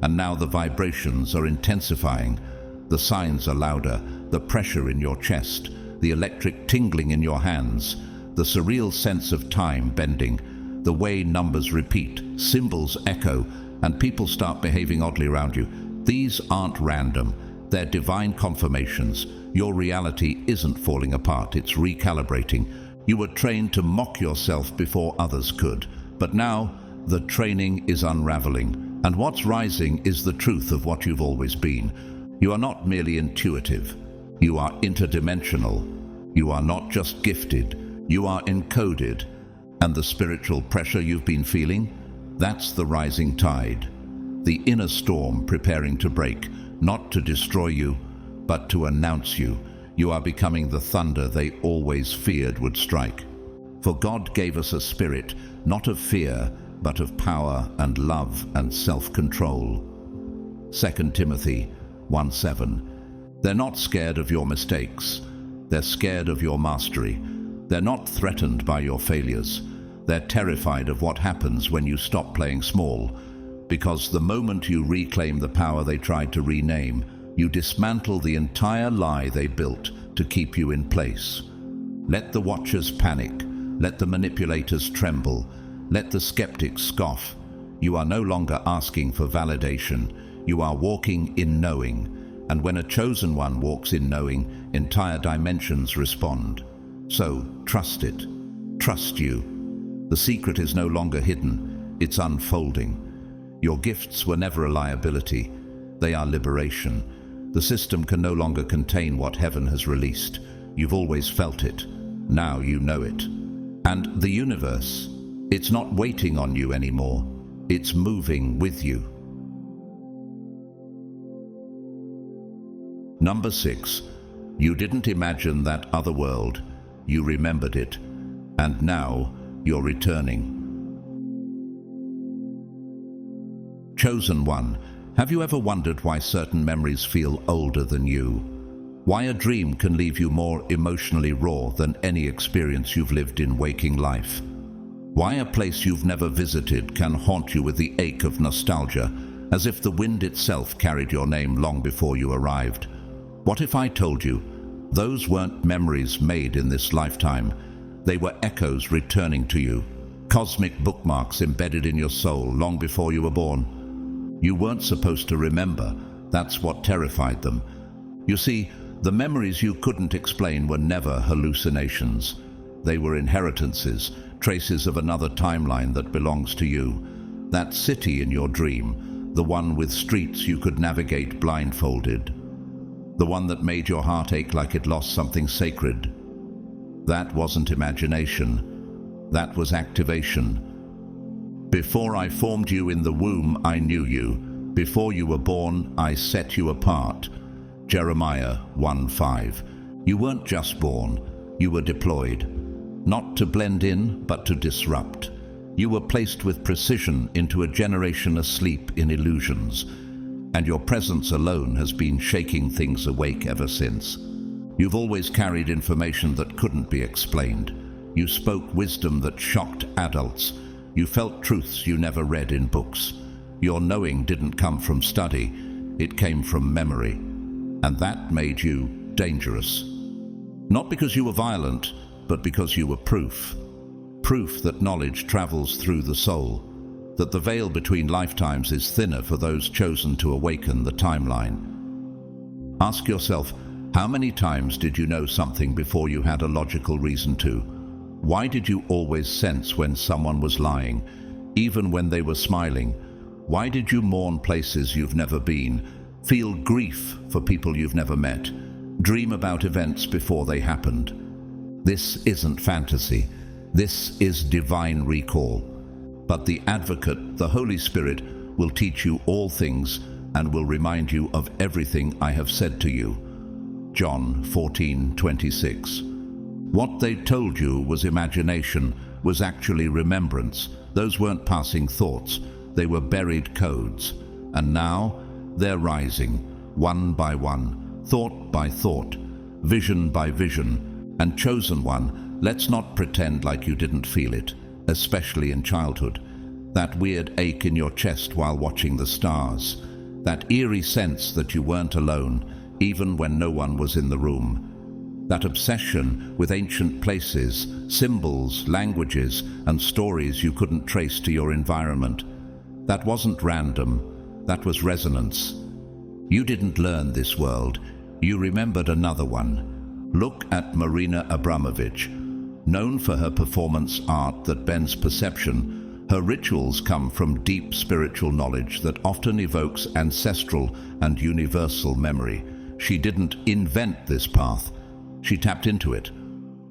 And now the vibrations are intensifying, the signs are louder, the pressure in your chest, the electric tingling in your hands, the surreal sense of time bending, the way numbers repeat, symbols echo, and people start behaving oddly around you. These aren't random, they're divine confirmations. Your reality isn't falling apart, it's recalibrating. You were trained to mock yourself before others could, but now the training is unraveling, and what's rising is the truth of what you've always been. You are not merely intuitive, you are interdimensional. You are not just gifted, you are encoded. And the spiritual pressure you've been feeling, that's the rising tide. The inner storm preparing to break, not to destroy you, but to announce you. You are becoming the thunder they always feared would strike. For God gave us a spirit, not of fear, but of power and love and self-control. 2 Timothy 1:7. They're not scared of your mistakes. They're scared of your mastery. They're not threatened by your failures. They're terrified of what happens when you stop playing small. Because the moment you reclaim the power they tried to rename, you dismantle the entire lie they built to keep you in place. Let the watchers panic. Let the manipulators tremble. Let the skeptics scoff. You are no longer asking for validation. You are walking in knowing. And when a chosen one walks in knowing, entire dimensions respond. So trust it. Trust you. The secret is no longer hidden. It's unfolding. Your gifts were never a liability. They are liberation. The system can no longer contain what heaven has released. You've always felt it. Now you know it. And the universe, it's not waiting on you anymore. It's moving with you. Number 6. You didn't imagine that other world. You remembered it. And now you're returning. Chosen one, have you ever wondered why certain memories feel older than you? Why a dream can leave you more emotionally raw than any experience you've lived in waking life? Why a place you've never visited can haunt you with the ache of nostalgia, as if the wind itself carried your name long before you arrived? What if I told you, those weren't memories made in this lifetime? They were echoes returning to you, cosmic bookmarks embedded in your soul long before you were born. You weren't supposed to remember. That's what terrified them. You see, the memories you couldn't explain were never hallucinations. They were inheritances, traces of another timeline that belongs to you. That city in your dream, the one with streets you could navigate blindfolded. The one that made your heart ache like it lost something sacred. That wasn't imagination. That was activation. Before I formed you in the womb, I knew you. Before you were born, I set you apart. Jeremiah 1:5. You weren't just born, you were deployed. Not to blend in, but to disrupt. You were placed with precision into a generation asleep in illusions. And your presence alone has been shaking things awake ever since. You've always carried information that couldn't be explained. You spoke wisdom that shocked adults. You felt truths you never read in books. Your knowing didn't come from study, it came from memory. And that made you dangerous. Not because you were violent, but because you were proof. Proof that knowledge travels through the soul, that the veil between lifetimes is thinner for those chosen to awaken the timeline. Ask yourself, how many times did you know something before you had a logical reason to? Why did you always sense when someone was lying, even when they were smiling? Why did you mourn places you've never been, feel grief for people you've never met, Dream about events before they happened. This isn't fantasy. This is divine recall. But the Advocate, the Holy Spirit, will teach you all things and will remind you of everything I have said to you. John 14:26. What they told you was imagination, was actually remembrance. Those weren't passing thoughts. They were buried codes. And now they're rising, one by one, thought by thought, vision by vision. And chosen one, let's not pretend like you didn't feel it, especially in childhood. That weird ache in your chest while watching the stars. That eerie sense that you weren't alone, even when no one was in the room. That obsession with ancient places, symbols, languages, and stories you couldn't trace to your environment. That wasn't random, that was resonance. You didn't learn this world, you remembered another one. Look at Marina Abramovich. Known for her performance art that bends perception, her rituals come from deep spiritual knowledge that often evokes ancestral and universal memory. She didn't invent this path, she tapped into it.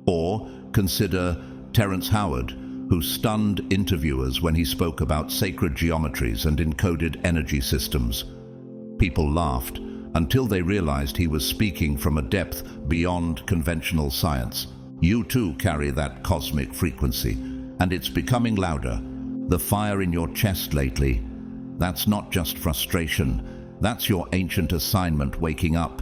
Or consider Terence Howard, who stunned interviewers when he spoke about sacred geometries and encoded energy systems. People laughed until they realized he was speaking from a depth beyond conventional science. You too carry that cosmic frequency, and it's becoming louder. The fire in your chest lately, that's not just frustration, that's your ancient assignment waking up.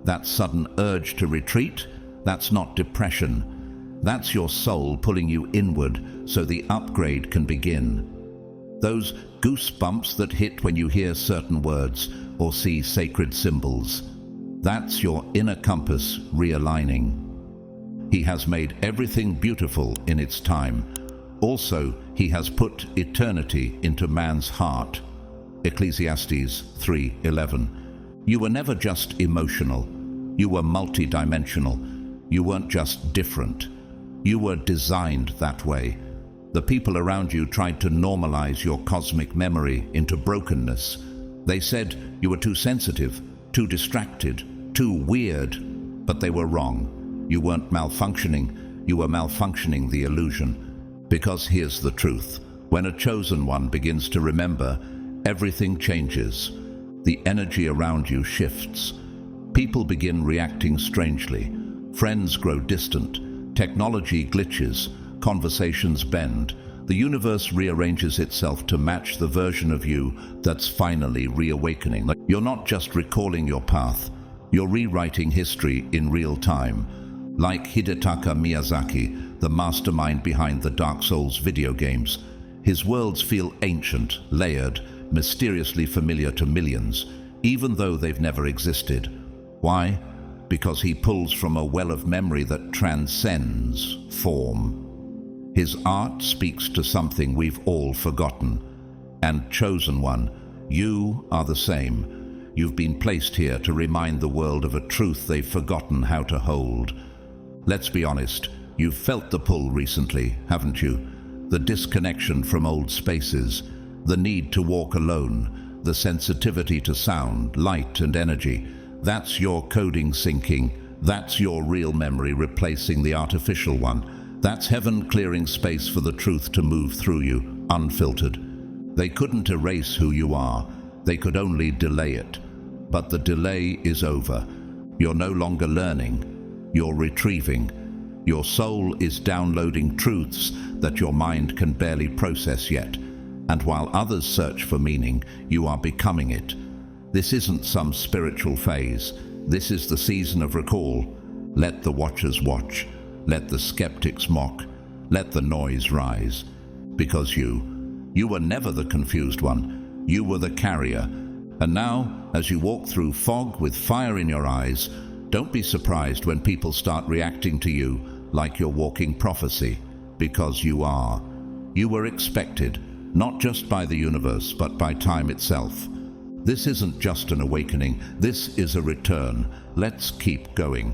That sudden urge to retreat, that's not depression. That's your soul pulling you inward so the upgrade can begin. Those goosebumps that hit when you hear certain words or see sacred symbols, that's your inner compass realigning. He has made everything beautiful in its time. Also, he has put eternity into man's heart. Ecclesiastes 3:11. You were never just emotional. You were multidimensional. You weren't just different. You were designed that way. The people around you tried to normalize your cosmic memory into brokenness. They said you were too sensitive, too distracted, too weird, but they were wrong. You weren't malfunctioning, you were malfunctioning the illusion. Because here's the truth. When a chosen one begins to remember, everything changes. The energy around you shifts. People begin reacting strangely. Friends grow distant. Technology glitches. Conversations bend. The universe rearranges itself to match the version of you that's finally reawakening. You're not just recalling your path. You're rewriting history in real time. Like Hidetaka Miyazaki, the mastermind behind the Dark Souls video games, his worlds feel ancient, layered, mysteriously familiar to millions, even though they've never existed. Why? Because he pulls from a well of memory that transcends form. His art speaks to something we've all forgotten. And chosen one, you are the same. You've been placed here to remind the world of a truth they've forgotten how to hold. Let's be honest, you've felt the pull recently, haven't you? The disconnection from old spaces, the need to walk alone, the sensitivity to sound, light, and energy. That's your coding syncing. That's your real memory replacing the artificial one. That's heaven clearing space for the truth to move through you, unfiltered. They couldn't erase who you are. They could only delay it. But the delay is over. You're no longer learning. You're retrieving. Your soul is downloading truths that your mind can barely process yet. And while others search for meaning, you are becoming it. This isn't some spiritual phase. This is the season of recall. Let the watchers watch. Let the skeptics mock. Let the noise rise. Because you were never the confused one. You were the carrier. And now, as you walk through fog with fire in your eyes, don't be surprised when people start reacting to you like you're walking prophecy. Because you are. You were expected, not just by the universe, but by time itself. This isn't just an awakening, this is a return. Let's keep going.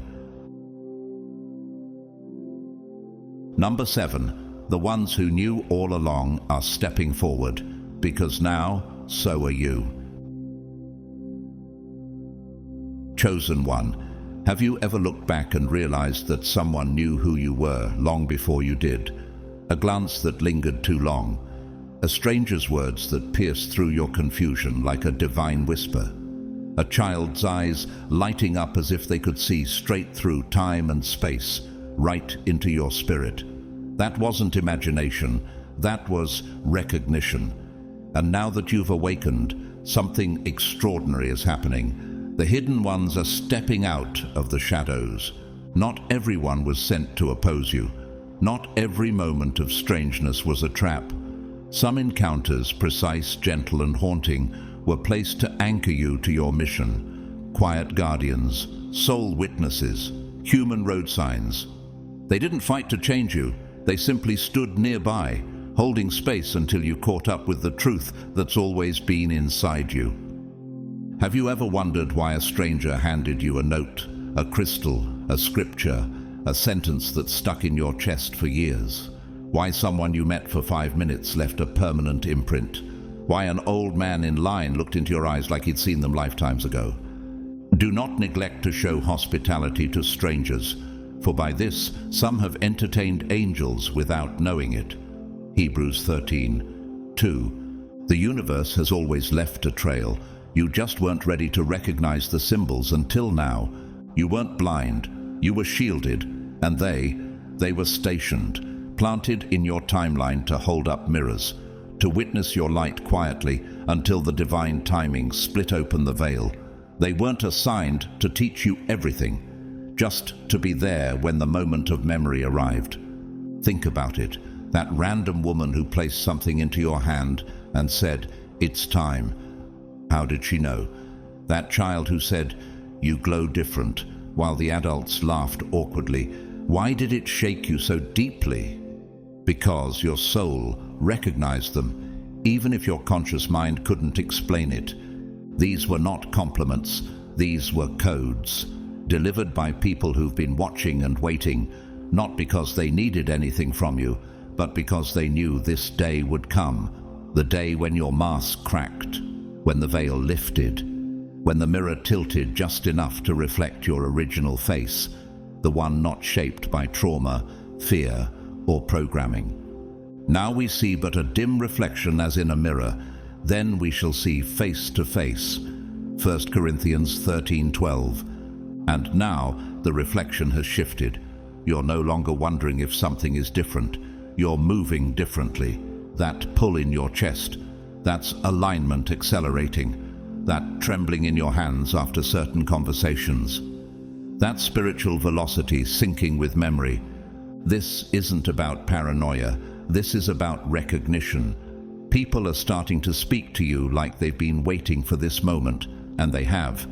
Number 7. The ones who knew all along are stepping forward, because now, so are you. Chosen one, Have you ever looked back and realized that someone knew who you were long before you did? A glance that lingered too long. A stranger's words that pierced through your confusion like a divine whisper. A child's eyes lighting up as if they could see straight through time and space, right into your spirit. That wasn't imagination, that was recognition. And now that you've awakened, something extraordinary is happening. The hidden ones are stepping out of the shadows. Not everyone was sent to oppose you. Not every moment of strangeness was a trap. Some encounters, precise, gentle, and haunting, were placed to anchor you to your mission. Quiet guardians, soul witnesses, human road signs. They didn't fight to change you. They simply stood nearby, holding space until you caught up with the truth that's always been inside you. Have you ever wondered why a stranger handed you a note, a crystal, a scripture, a sentence that stuck in your chest for years? Why someone you met for 5 minutes left a permanent imprint? Why an old man in line looked into your eyes like he'd seen them lifetimes ago? Do not neglect to show hospitality to strangers, for by this some have entertained angels without knowing it. Hebrews 13:2. The universe has always left a trail. You just weren't ready to recognize the symbols until now. You weren't blind, you were shielded, and they were stationed, planted in your timeline to hold up mirrors, to witness your light quietly until the divine timing split open the veil. They weren't assigned to teach you everything, just to be there when the moment of memory arrived. Think about it, that random woman who placed something into your hand and said, "It's time." How did she know? That child who said, "You glow different," while the adults laughed awkwardly. Why did it shake you so deeply? Because your soul recognized them, even if your conscious mind couldn't explain it. These were not compliments, these were codes, delivered by people who've been watching and waiting, not because they needed anything from you, but because they knew this day would come, the day when your mask cracked, when the veil lifted, when the mirror tilted just enough to reflect your original face, the one not shaped by trauma, fear, or programming. Now we see but a dim reflection as in a mirror, then we shall see face to face. 1 Corinthians 13:12. And now the reflection has shifted. You're no longer wondering if something is different. You're moving differently. That pull in your chest, that's alignment accelerating, that trembling in your hands after certain conversations, that spiritual velocity syncing with memory. This isn't about paranoia, this is about recognition. People are starting to speak to you like they've been waiting for this moment, and they have.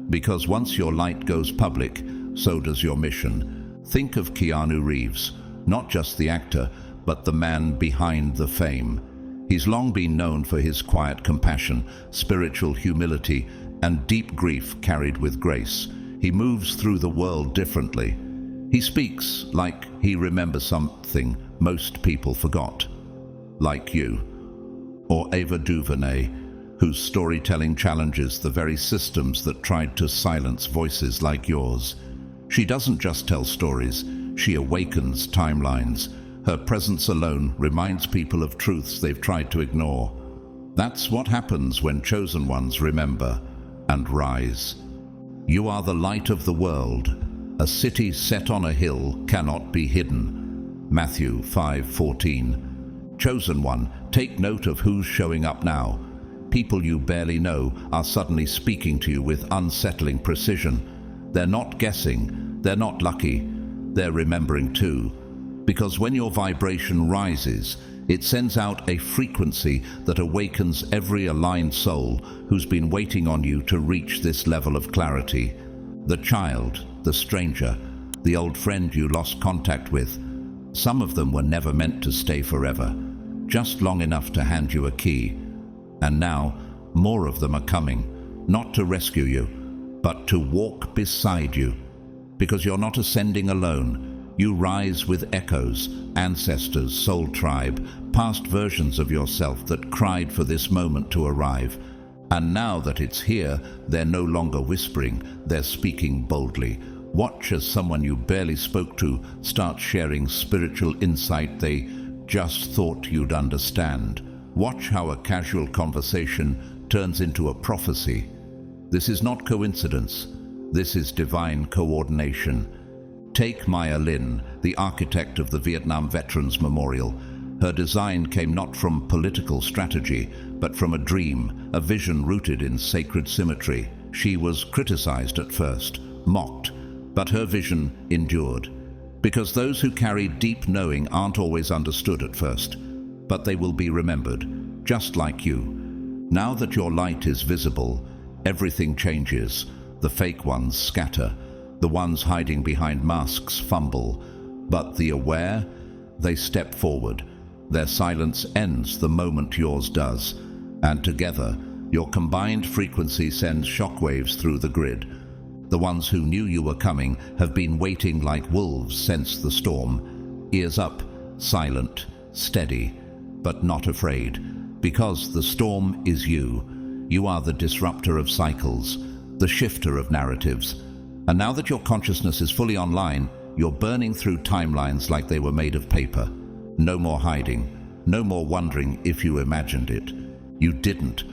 Because once your light goes public, so does your mission. Think of Keanu Reeves, not just the actor, but the man behind the fame. He's long been known for his quiet compassion, spiritual humility, and deep grief carried with grace. He moves through the world differently. He speaks like he remembers something most people forgot. Like you. Or Ava DuVernay, whose storytelling challenges the very systems that tried to silence voices like yours. She doesn't just tell stories, she awakens timelines. Her presence alone reminds people of truths they've tried to ignore. That's what happens when chosen ones remember and rise. You are the light of the world. A city set on a hill cannot be hidden. Matthew 5:14. Chosen one, take note of who's showing up now. People you barely know are suddenly speaking to you with unsettling precision. They're not guessing, they're not lucky, they're remembering too. Because when your vibration rises, it sends out a frequency that awakens every aligned soul who's been waiting on you to reach this level of clarity. The child, the stranger, the old friend you lost contact with. Some of them were never meant to stay forever, just long enough to hand you a key. And now, more of them are coming, not to rescue you, but to walk beside you. Because you're not ascending alone. You rise with echoes, ancestors, soul tribe, past versions of yourself that cried for this moment to arrive. And now that it's here, they're no longer whispering, they're speaking boldly. Watch as someone you barely spoke to starts sharing spiritual insight they just thought you'd understand. Watch how a casual conversation turns into a prophecy. This is not coincidence. This is divine coordination. Take Maya Lin, the architect of the Vietnam Veterans Memorial. Her design came not from political strategy, but from a dream, a vision rooted in sacred symmetry. She was criticized at first, mocked, but her vision endured. Because those who carry deep knowing aren't always understood at first, but they will be remembered, just like you. Now that your light is visible, everything changes. The fake ones scatter. The ones hiding behind masks fumble. But the aware, they step forward. Their silence ends the moment yours does. And together, your combined frequency sends shockwaves through the grid. The ones who knew you were coming have been waiting like wolves since the storm. Ears up, silent, steady, but not afraid. Because the storm is you. You are the disruptor of cycles, the shifter of narratives. And now that your consciousness is fully online, you're burning through timelines like they were made of paper. No more hiding, no more wondering if you imagined it. You didn't.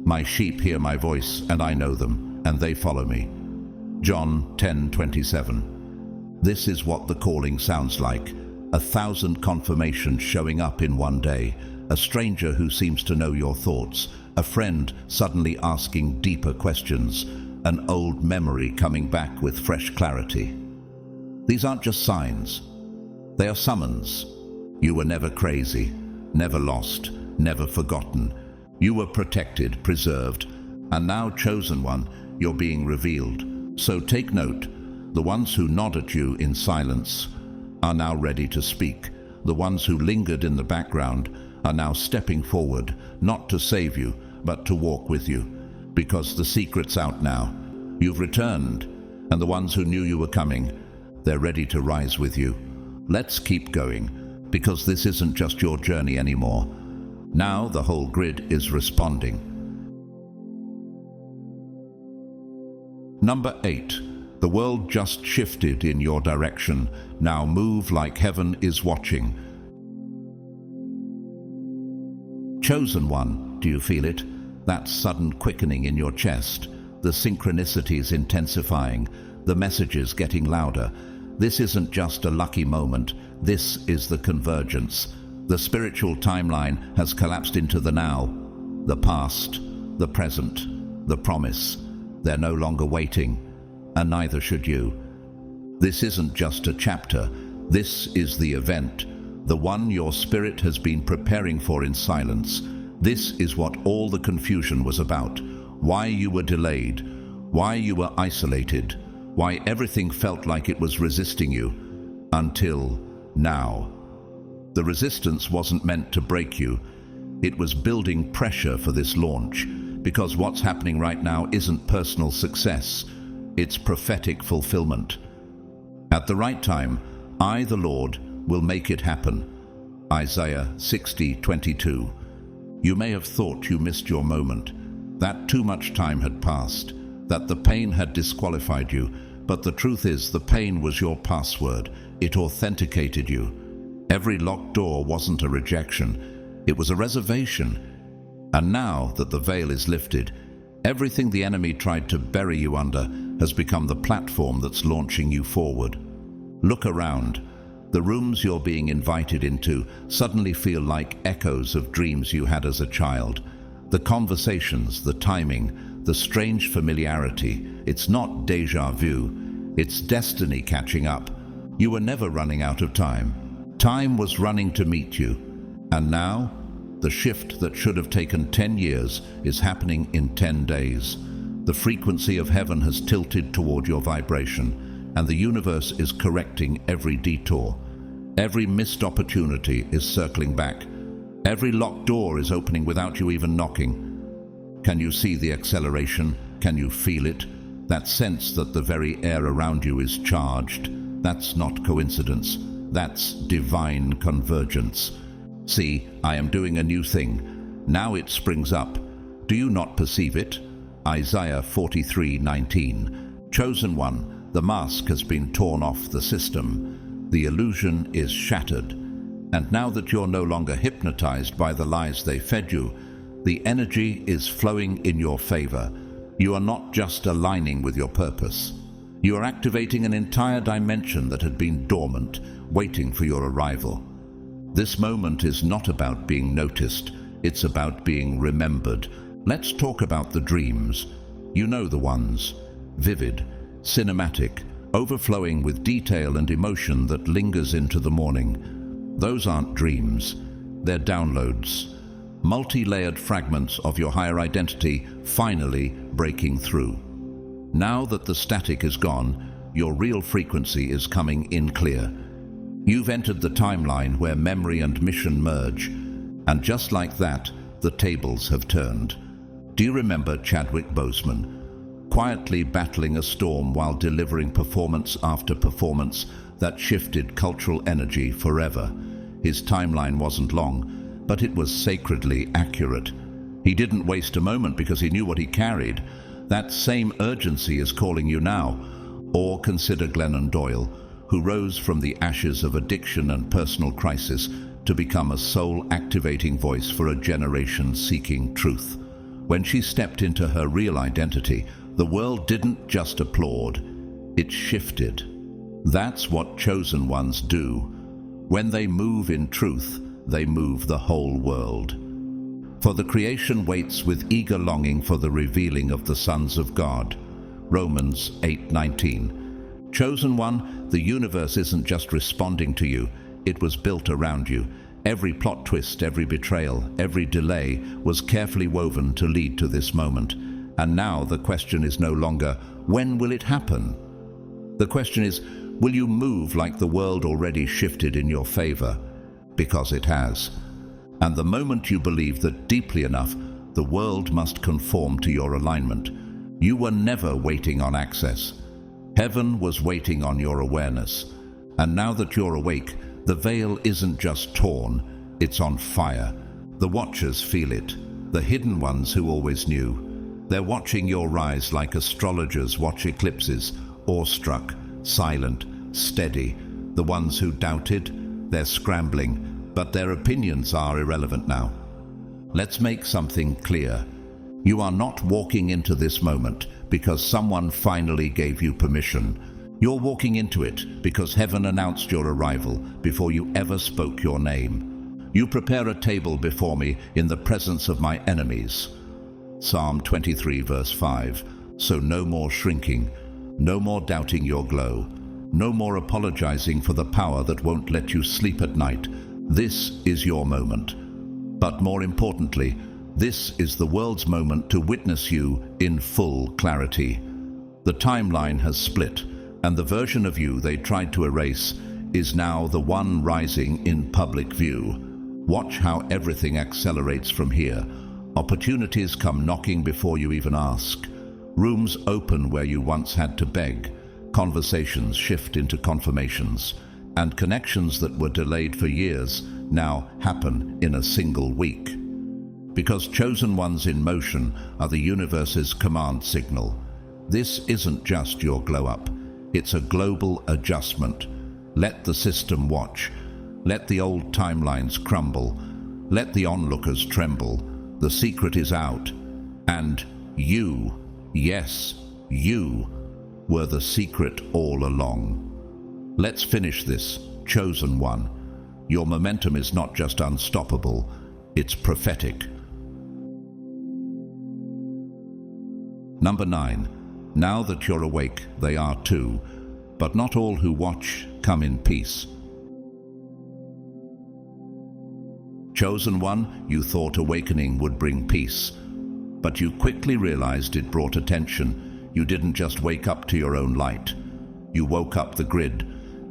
My sheep hear my voice, and I know them, and they follow me. John 10:27. This is what the calling sounds like. 1,000 confirmations showing up in one day. A stranger who seems to know your thoughts. A friend suddenly asking deeper questions. An old memory coming back with fresh clarity. These aren't just signs. They are summons. You were never crazy, never lost, never forgotten. You were protected, preserved, and now, chosen one, you're being revealed. So take note. The ones who nod at you in silence are now ready to speak. The ones who lingered in the background are now stepping forward, not to save you, but to walk with you. Because the secret's out now. You've returned, and the ones who knew you were coming, they're ready to rise with you. Let's keep going, because this isn't just your journey anymore. Now the whole grid is responding. Number 8. The world just shifted in your direction. Now move like heaven is watching. Chosen one, do you feel it? That sudden quickening in your chest, the synchronicities intensifying, the messages getting louder. This isn't just a lucky moment, this is the convergence. The spiritual timeline has collapsed into the now, the past, the present, the promise. They're no longer waiting, and neither should you. This isn't just a chapter, this is the event, the one your spirit has been preparing for in silence. This is what all the confusion was about, why you were delayed, why you were isolated, why everything felt like it was resisting you, until now. The resistance wasn't meant to break you, it was building pressure for this launch, because what's happening right now isn't personal success, it's prophetic fulfillment. At the right time, I, the Lord, will make it happen. Isaiah 60:22. You may have thought you missed your moment, that too much time had passed, that the pain had disqualified you, but the truth is the pain was your password. It authenticated you. Every locked door wasn't a rejection, it was a reservation. And now that the veil is lifted, everything the enemy tried to bury you under has become the platform that's launching you forward. Look around. The rooms you're being invited into suddenly feel like echoes of dreams you had as a child. The conversations, the timing, the strange familiarity. It's not déjà vu, it's destiny catching up. You were never running out of time. Time was running to meet you. And now, the shift that should have taken 10 years is happening in 10 days. The frequency of heaven has tilted toward your vibration, and the universe is correcting every detour. Every missed opportunity is circling back. Every locked door is opening without you even knocking. Can you see the acceleration? Can you feel it? That sense that the very air around you is charged. That's not coincidence. That's divine convergence. See, I am doing a new thing. Now it springs up. Do you not perceive it? Isaiah 43:19. Chosen one, The mask has been torn off the system. The illusion is shattered. And now that you're no longer hypnotized by the lies they fed you, the energy is flowing in your favor. You are not just aligning with your purpose. You are activating an entire dimension that had been dormant, waiting for your arrival. This moment is not about being noticed, it's about being remembered. Let's talk about the dreams. You know the ones. Vivid, cinematic, overflowing with detail and emotion that lingers into the morning. Those aren't dreams, they're downloads. Multi-layered fragments of your higher identity finally breaking through. Now that the static is gone, your real frequency is coming in clear. You've entered the timeline where memory and mission merge, and just like that, the tables have turned. Do you remember Chadwick Boseman, quietly battling a storm while delivering performance after performance that shifted cultural energy forever? His timeline wasn't long, but it was sacredly accurate. He didn't waste a moment because he knew what he carried. That same urgency is calling you now. Or consider Glennon Doyle, who rose from the ashes of addiction and personal crisis to become a soul-activating voice for a generation seeking truth. When she stepped into her real identity, the world didn't just applaud, it shifted. That's what chosen ones do. When they move in truth, they move the whole world. For the creation waits with eager longing for the revealing of the sons of God. Romans 8:19. Chosen one, the universe isn't just responding to you, it was built around you. Every plot twist, every betrayal, every delay was carefully woven to lead to this moment. And now the question is no longer, when will it happen? The question is, will you move like the world already shifted in your favor? Because it has. And the moment you believe that deeply enough, the world must conform to your alignment. You were never waiting on access. Heaven was waiting on your awareness. And now that you're awake, the veil isn't just torn, it's on fire. The watchers feel it, the hidden ones who always knew. They're watching your rise like astrologers watch eclipses, awestruck, silent, steady. The ones who doubted, they're scrambling, but their opinions are irrelevant now. Let's make something clear. You are not walking into this moment because someone finally gave you permission. You're walking into it because heaven announced your arrival before you ever spoke your name. You prepare a table before me in the presence of my enemies. Psalm 23 verse 5. So no more shrinking, no more doubting your glow, no more apologizing for the power that won't let you sleep at night. This is your moment. But more importantly, this is the world's moment to witness you in full clarity. The timeline has split, and the version of you they tried to erase is now the one rising in public view. Watch how everything accelerates from here. Opportunities come knocking before you even ask. Rooms open where you once had to beg. Conversations shift into confirmations. And connections that were delayed for years now happen in a single week. Because chosen ones in motion are the universe's command signal. This isn't just your glow up. It's a global adjustment. Let the system watch. Let the old timelines crumble. Let the onlookers tremble. The secret is out. And you, yes, you, were the secret all along. Let's finish this, chosen one. Your momentum is not just unstoppable, it's prophetic. Number 9. Now that you're awake, they are too, but not all who watch come in peace. Chosen one, you thought awakening would bring peace, but you quickly realized it brought attention. You didn't just wake up to your own light. You woke up the grid,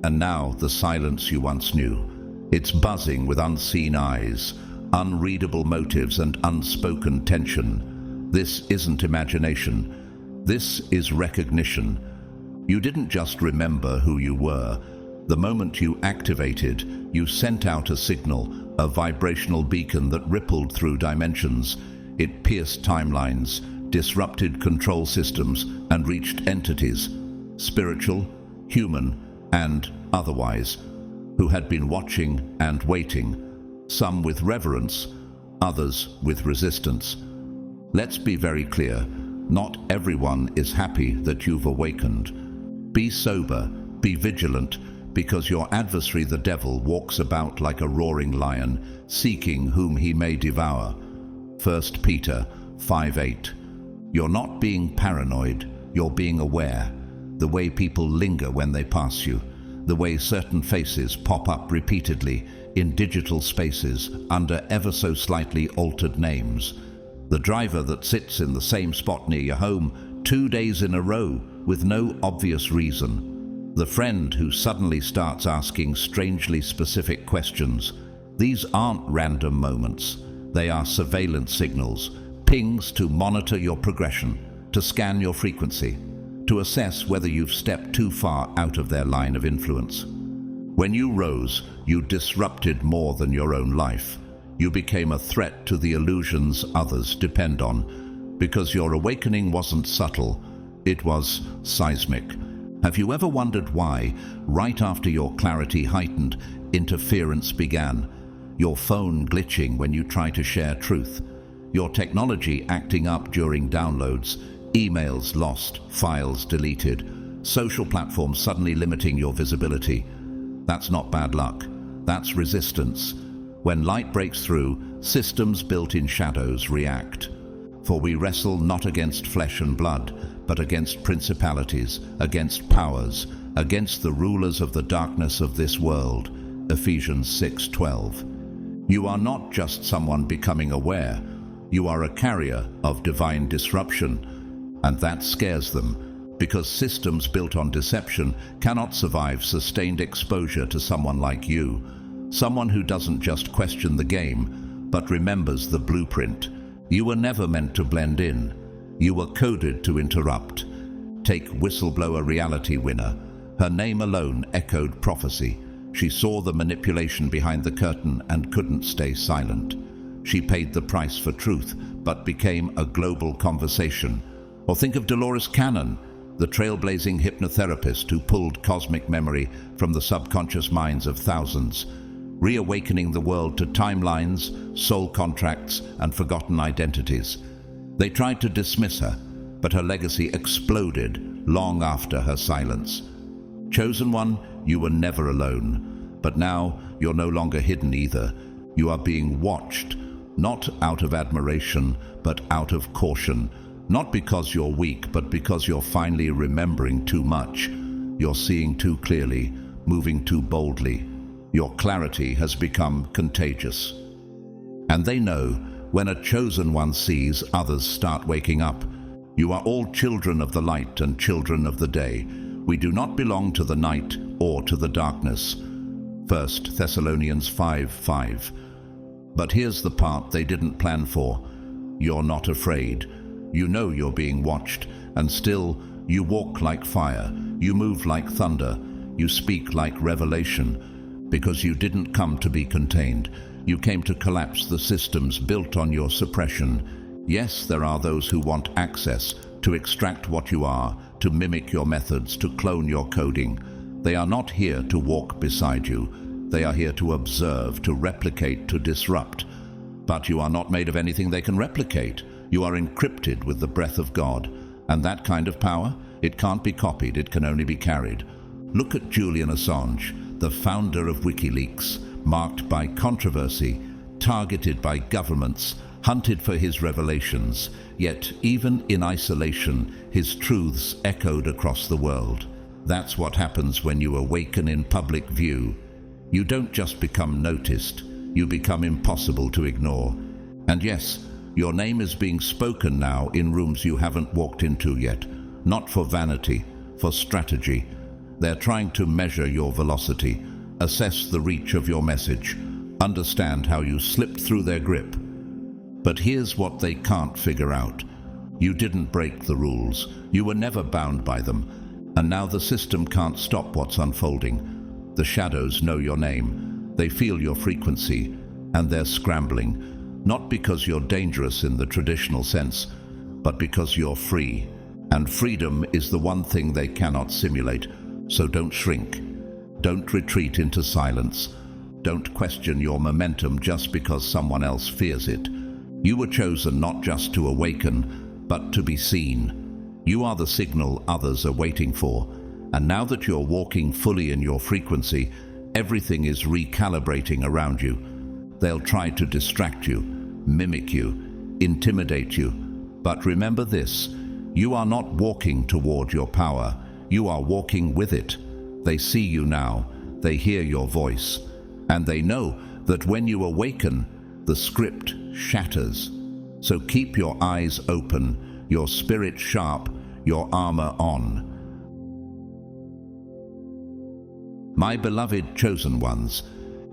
and now the silence you once knew. It's buzzing with unseen eyes, unreadable motives, and unspoken tension. This isn't imagination. This is recognition. You didn't just remember who you were. The moment you activated, you sent out a signal, a vibrational beacon that rippled through dimensions. It pierced timelines, disrupted control systems, and reached entities. spiritual, human, and otherwise, who had been watching and waiting, some with reverence, others with resistance. Let's be very clear, not everyone is happy that you've awakened. Be sober, be vigilant, because your adversary the devil walks about like a roaring lion, seeking whom he may devour. 1 Peter 5:8. You're not being paranoid, you're being aware. The way people linger when they pass you, the way certain faces pop up repeatedly in digital spaces under ever so slightly altered names. The driver that sits in the same spot near your home 2 days in a row with no obvious reason. The friend who suddenly starts asking strangely specific questions. These aren't random moments. They are surveillance signals, pings to monitor your progression, to scan your frequency, to assess whether you've stepped too far out of their line of influence. When you rose, you disrupted more than your own life. You became a threat to the illusions others depend on, because your awakening wasn't subtle, it was seismic. Have you ever wondered why, right after your clarity heightened, interference began? Your phone glitching when you try to share truth, your technology acting up during downloads, emails lost, files deleted, social platforms suddenly limiting your visibility. That's not bad luck, that's resistance. When light breaks through, systems built in shadows react. For we wrestle not against flesh and blood, but against principalities, against powers, against the rulers of the darkness of this world. Ephesians 6:12. You are not just someone becoming aware, you are a carrier of divine disruption. And that scares them, because systems built on deception cannot survive sustained exposure to someone like you. Someone who doesn't just question the game, but remembers the blueprint. You were never meant to blend in. You were coded to interrupt. Take whistleblower reality winner. Her name alone echoed prophecy. She saw the manipulation behind the curtain and couldn't stay silent. She paid the price for truth, but became a global conversation. Or think of Dolores Cannon, the trailblazing hypnotherapist who pulled cosmic memory from the subconscious minds of thousands, reawakening the world to timelines, soul contracts, and forgotten identities. They tried to dismiss her, but her legacy exploded long after her silence. Chosen one, you were never alone. But now, you're no longer hidden either. You are being watched, not out of admiration, but out of caution. Not because you're weak, but because you're finally remembering too much. You're seeing too clearly, moving too boldly. Your clarity has become contagious. And they know, when a chosen one sees, others start waking up. You are all children of the light and children of the day. We do not belong to the night or to the darkness. 1 Thessalonians 5:5. But here's the part they didn't plan for. You're not afraid. You know you're being watched, and still you walk like fire, you move like thunder, you speak like revelation, because you didn't come to be contained. You came to collapse the systems built on your suppression. Yes, there are those who want access, to extract what you are, to mimic your methods, to clone your coding. They are not here to walk beside you. They are here to observe, to replicate, to disrupt. But you are not made of anything they can replicate. You are encrypted with the breath of God. And that kind of power, it can't be copied, it can only be carried. Look at Julian Assange, the founder of WikiLeaks, marked by controversy, targeted by governments, hunted for his revelations, yet even in isolation, his truths echoed across the world. That's what happens when you awaken in public view. You don't just become noticed, you become impossible to ignore. And yes, your name is being spoken now in rooms you haven't walked into yet, not for vanity, for strategy. They're trying to measure your velocity, assess the reach of your message, understand how you slipped through their grip. But here's what they can't figure out. You didn't break the rules. You were never bound by them. And now the system can't stop what's unfolding. The shadows know your name. They feel your frequency, and they're scrambling. Not because you're dangerous in the traditional sense, but because you're free. And freedom is the one thing they cannot simulate. So don't shrink. Don't retreat into silence. Don't question your momentum just because someone else fears it. You were chosen not just to awaken, but to be seen. You are the signal others are waiting for. And now that you're walking fully in your frequency, everything is recalibrating around you. They'll try to distract you, mimic you, intimidate you. But remember this, you are not walking toward your power. You are walking with it. They see you now. They hear your voice. And they know that when you awaken, the script shatters. So keep your eyes open, your spirit sharp, your armor on. My beloved chosen ones,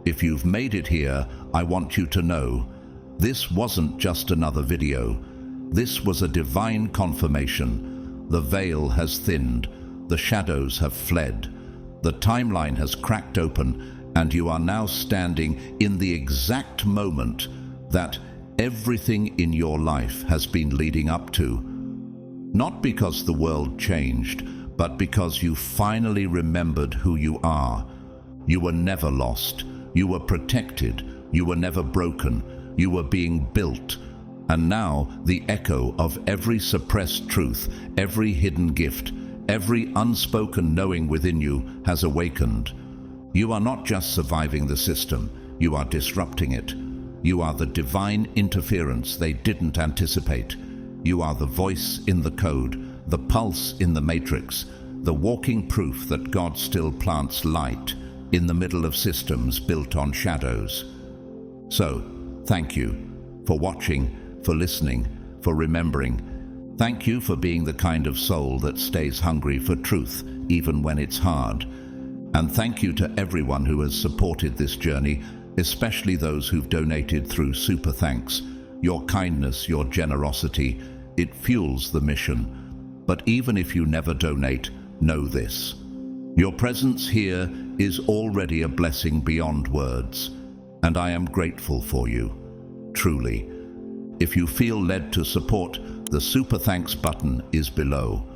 if you've made it here, I want you to know, this wasn't just another video. This was a divine confirmation. The veil has thinned, the shadows have fled, the timeline has cracked open, and you are now standing in the exact moment that everything in your life has been leading up to. Not because the world changed, but because you finally remembered who you are. You were never lost. You were protected. You were never broken. You were being built. And now the echo of every suppressed truth, every hidden gift, every unspoken knowing within you has awakened. You are not just surviving the system, you are disrupting it. You are the divine interference they didn't anticipate. You are the voice in the code, the pulse in the matrix, the walking proof that God still plants light in the middle of systems built on shadows. So, thank you for watching, for listening, for remembering. Thank you for being the kind of soul that stays hungry for truth, even when it's hard. And thank you to everyone who has supported this journey, especially those who've donated through Super Thanks. Your kindness, your generosity, it fuels the mission. But even if you never donate, know this. Your presence here is already a blessing beyond words, and I am grateful for you, truly. If you feel led to support, the Super Thanks button is below.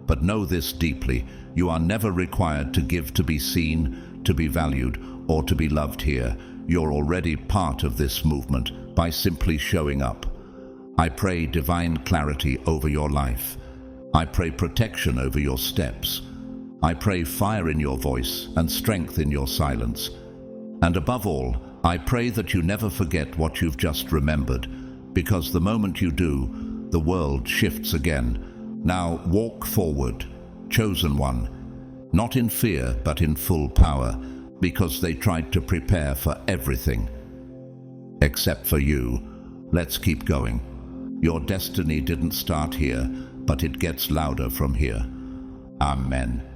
But know this deeply, you are never required to give to be seen, to be valued, or to be loved here. You're already part of this movement by simply showing up. I pray divine clarity over your life. I pray protection over your steps. I pray fire in your voice and strength in your silence. And above all, I pray that you never forget what you've just remembered, because the moment you do, the world shifts again. Now walk forward, chosen one, not in fear but in full power, because they tried to prepare for everything. Except for you. Let's keep going. Your destiny didn't start here, but it gets louder from here. Amen.